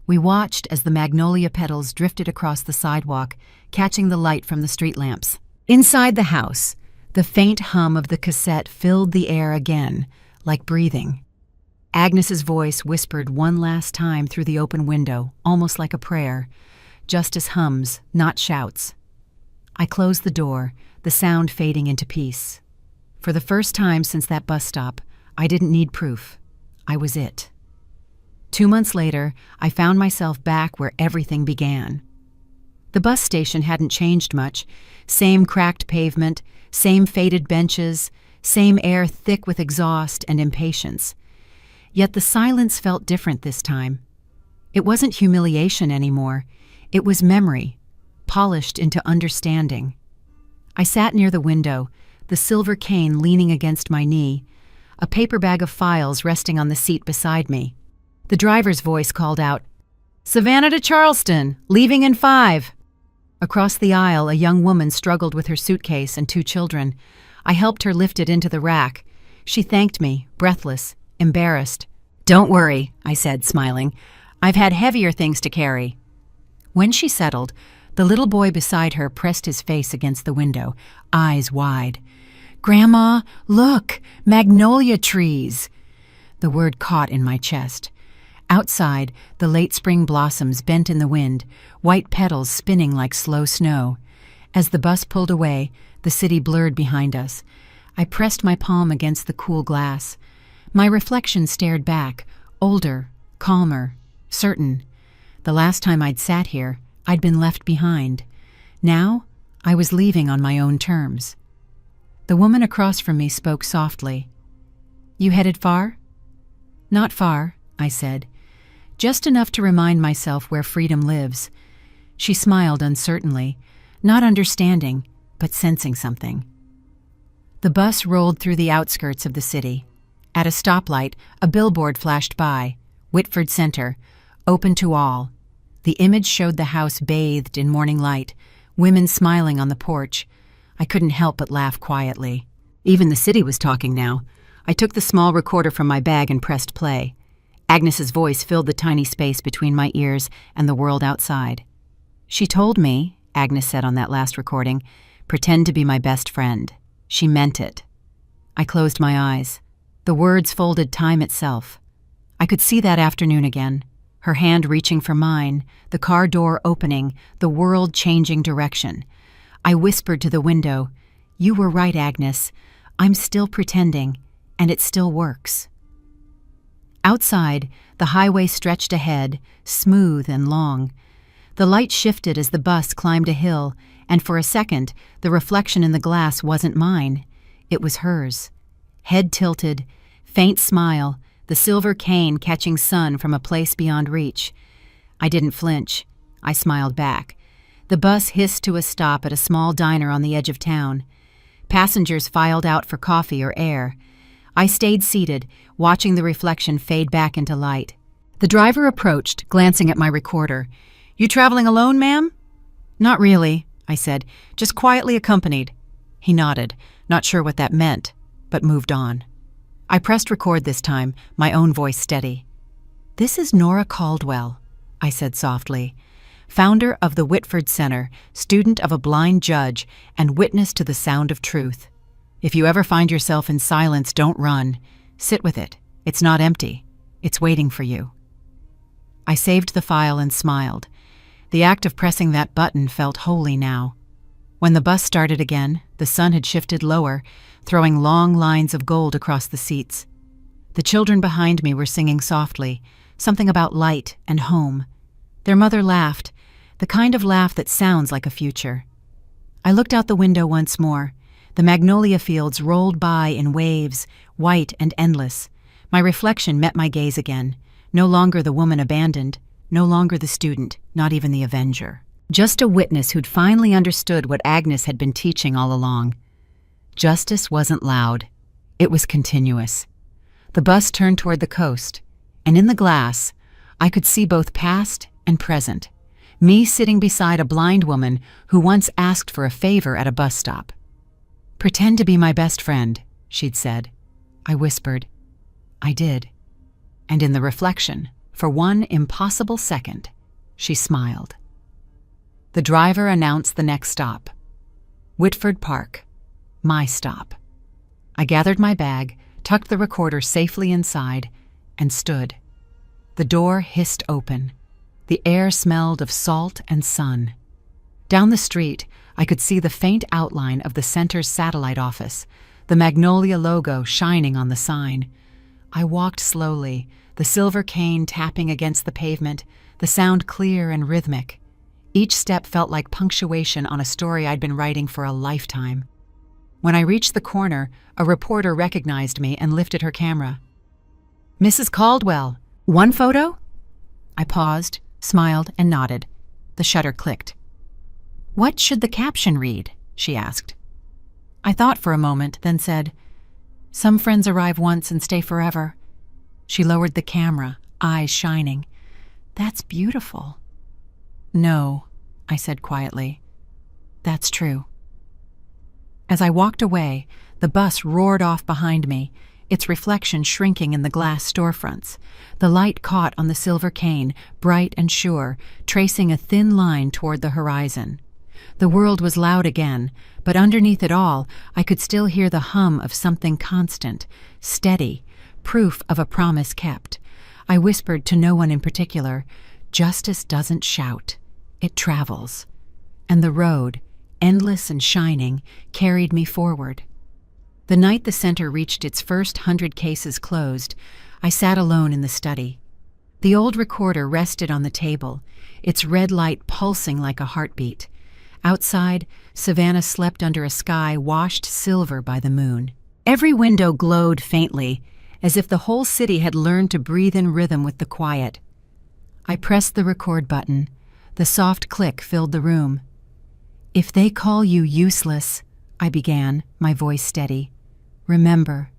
We watched as the magnolia petals drifted across the sidewalk, catching the light from the street lamps. Inside the house, the faint hum of the cassette filled the air again, like breathing. Agnes's voice whispered one last time through the open window, almost like a prayer. Justice hums, not shouts. I closed the door, the sound fading into peace. For the first time since that bus stop, I didn't need proof. I was it. 2 months later, I found myself back where everything began. The bus station hadn't changed much. Same cracked pavement, same faded benches, same air thick with exhaust and impatience. Yet the silence felt different this time. It wasn't humiliation anymore. It was memory, polished into understanding. I sat near the window, the silver cane leaning against my knee, a paper bag of files resting on the seat beside me. The driver's voice called out, "Savannah to Charleston, leaving in 5. Across the aisle, a young woman struggled with her suitcase and 2 children. I helped her lift it into the rack. She thanked me, breathless, embarrassed. "Don't worry," I said, smiling. "I've had heavier things to carry." When she settled, the little boy beside her pressed his face against the window, eyes wide. "Grandma, look, magnolia trees!" The word caught in my chest. Outside, the late spring blossoms bent in the wind, white petals spinning like slow snow. As the bus pulled away, the city blurred behind us. I pressed my palm against the cool glass. My reflection stared back, older, calmer, certain. The last time I'd sat here, I'd been left behind. Now, I was leaving on my own terms. The woman across from me spoke softly. "You headed far?" "Not far," I said. "Just enough to remind myself where freedom lives." She smiled uncertainly, not understanding, but sensing something. The bus rolled through the outskirts of the city. At a stoplight, a billboard flashed by, Whitford Center, open to all. The image showed the house bathed in morning light, women smiling on the porch. I couldn't help but laugh quietly. Even the city was talking now. I took the small recorder from my bag and pressed play. Agnes's voice filled the tiny space between my ears and the world outside. "She told me," Agnes said on that last recording, "pretend to be my best friend." She meant it. I closed my eyes. The words folded time itself. I could see that afternoon again, her hand reaching for mine, the car door opening, the world changing direction. I whispered to the window, "You were right, Agnes. I'm still pretending, and it still works." Outside, the highway stretched ahead, smooth and long. The light shifted as the bus climbed a hill, and for a second, the reflection in the glass wasn't mine. It was hers. Head tilted, faint smile, the silver cane catching sun from a place beyond reach. I didn't flinch. I smiled back. The bus hissed to a stop at a small diner on the edge of town. Passengers filed out for coffee or air. I stayed seated, watching the reflection fade back into light. The driver approached, glancing at my recorder. "You traveling alone, ma'am?" "Not really," I said, "just quietly accompanied." He nodded, not sure what that meant, but moved on. I pressed record this time, my own voice steady. "This is Nora Caldwell," I said softly, "founder of the Whitford Center, student of a blind judge, and witness to the sound of truth. If you ever find yourself in silence, don't run. Sit with it. It's not empty. It's waiting for you." I saved the file and smiled. The act of pressing that button felt holy now. When the bus started again, the sun had shifted lower, throwing long lines of gold across the seats. The children behind me were singing softly, something about light and home. Their mother laughed, the kind of laugh that sounds like a future. I looked out the window once more. The magnolia fields rolled by in waves, white and endless. My reflection met my gaze again. No longer the woman abandoned, no longer the student, not even the avenger. Just a witness who'd finally understood what Agnes had been teaching all along. Justice wasn't loud. It was continuous. The bus turned toward the coast, and in the glass, I could see both past and present. Me sitting beside a blind woman who once asked for a favor at a bus stop. "Pretend to be my best friend," she'd said. I whispered. I did. And in the reflection, for one impossible second, she smiled. The driver announced the next stop. Whitford Park. My stop. I gathered my bag, tucked the recorder safely inside, and stood. The door hissed open. The air smelled of salt and sun. Down the street, I could see the faint outline of the center's satellite office, the magnolia logo shining on the sign. I walked slowly, the silver cane tapping against the pavement, the sound clear and rhythmic. Each step felt like punctuation on a story I'd been writing for a lifetime. When I reached the corner, a reporter recognized me and lifted her camera. "Mrs. Caldwell, one photo?" I paused, smiled, and nodded. The shutter clicked. "What should the caption read?" she asked. I thought for a moment, then said, "Some friends arrive once and stay forever." She lowered the camera, eyes shining. "That's beautiful." "No," I said quietly. "That's true." As I walked away, the bus roared off behind me, its reflection shrinking in the glass storefronts. The light caught on the silver cane, bright and sure, tracing a thin line toward the horizon. The world was loud again, but underneath it all, I could still hear the hum of something constant, steady, proof of a promise kept. I whispered to no one in particular, "Justice doesn't shout. It travels." And the road, endless and shining, carried me forward. The night the center reached its first 100 cases closed, I sat alone in the study. The old recorder rested on the table, its red light pulsing like a heartbeat. Outside, Savannah slept under a sky washed silver by the moon. Every window glowed faintly, as if the whole city had learned to breathe in rhythm with the quiet. I pressed the record button. The soft click filled the room. "If they call you useless," I began, my voice steady, "remember,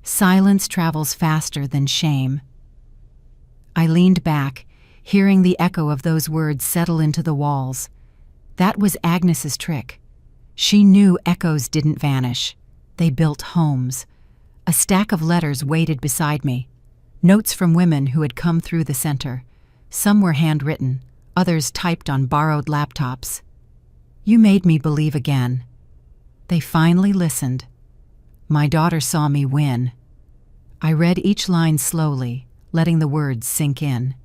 silence travels faster than shame." I leaned back, hearing the echo of those words settle into the walls. That was Agnes's trick. She knew echoes didn't vanish. They built homes. A stack of letters waited beside me. Notes from women who had come through the center. Some were handwritten, others typed on borrowed laptops. "You made me believe again." They finally listened. My daughter saw me win. I read each line slowly, letting the words sink in.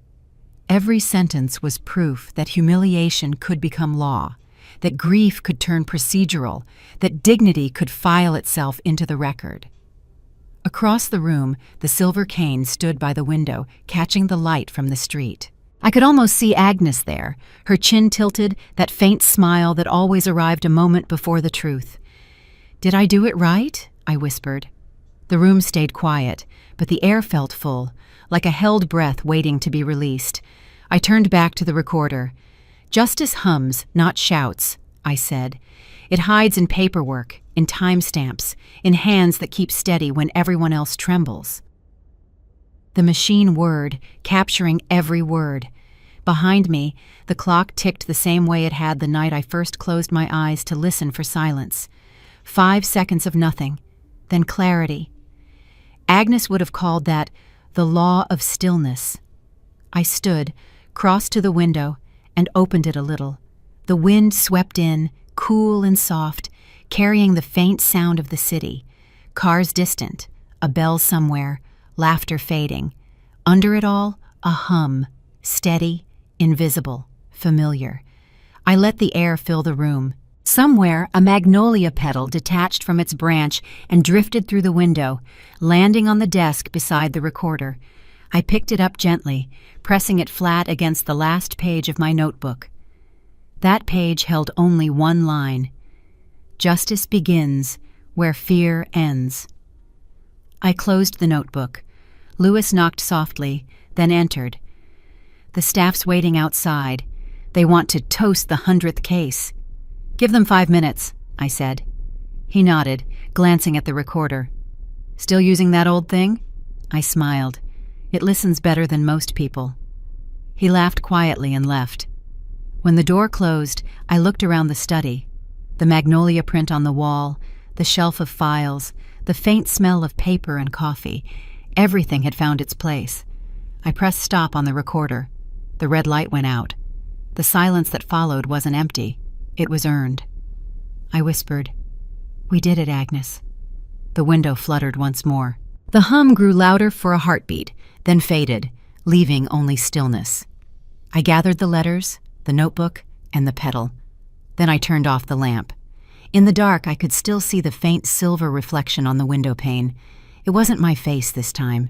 Every sentence was proof that humiliation could become law, that grief could turn procedural, that dignity could file itself into the record. Across the room, the silver cane stood by the window, catching the light from the street. I could almost see Agnes there, her chin tilted, that faint smile that always arrived a moment before the truth. "Did I do it right?" I whispered. The room stayed quiet, but the air felt full, like a held breath waiting to be released. I turned back to the recorder. "Justice hums, not shouts," I said. "It hides in paperwork, in timestamps, in hands that keep steady when everyone else trembles." The machine whirred, capturing every word. Behind me, the clock ticked the same way it had the night I first closed my eyes to listen for silence. 5 seconds of nothing, then clarity. Agnes would have called that the law of stillness. I stood, crossed to the window, and opened it a little. The wind swept in, cool and soft, carrying the faint sound of the city. Cars distant, a bell somewhere, laughter fading. Under it all, a hum, steady, invisible, familiar. I let the air fill the room. Somewhere, a magnolia petal detached from its branch and drifted through the window, landing on the desk beside the recorder. I picked it up gently, pressing it flat against the last page of my notebook. That page held only one line: "Justice begins where fear ends." I closed the notebook. Lewis knocked softly, then entered. "The staff's waiting outside. They want to toast the 100th case." "Give them 5 minutes," I said. He nodded, glancing at the recorder. "Still using that old thing?" I smiled. "It listens better than most people." He laughed quietly and left. When the door closed, I looked around the study. The magnolia print on the wall, the shelf of files, the faint smell of paper and coffee. Everything had found its place. I pressed stop on the recorder. The red light went out. The silence that followed wasn't empty. It was earned. I whispered, "We did it, Agnes." The window fluttered once more. The hum grew louder for a heartbeat, then faded, leaving only stillness. I gathered the letters, the notebook, and the petal. Then I turned off the lamp. In the dark, I could still see the faint silver reflection on the window pane. It wasn't my face this time.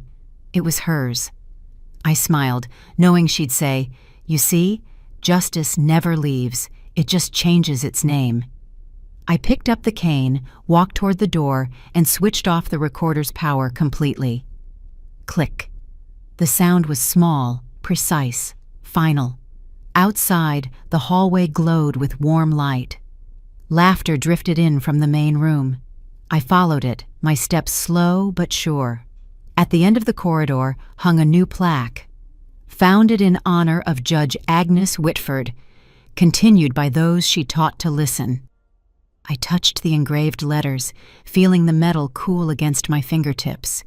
It was hers. I smiled, knowing she'd say, "You see, justice never leaves. It just changes its name." I picked up the cane, walked toward the door, and switched off the recorder's power completely. Click. The sound was small, precise, final. Outside, the hallway glowed with warm light. Laughter drifted in from the main room. I followed it, my steps slow but sure. At the end of the corridor hung a new plaque. Founded in honor of Judge Agnes Whitford, continued by those she taught to listen. I touched the engraved letters, feeling the metal cool against my fingertips.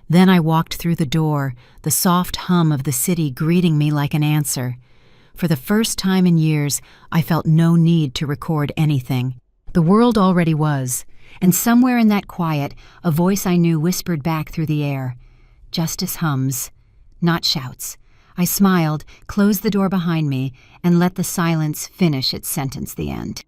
Then I walked through the door, the soft hum of the city greeting me like an answer. For the first time in years, I felt no need to record anything. The world already was, and somewhere in that quiet, a voice I knew whispered back through the air, "Justice hums, not shouts." I smiled, closed the door behind me, and let the silence finish its sentence the end.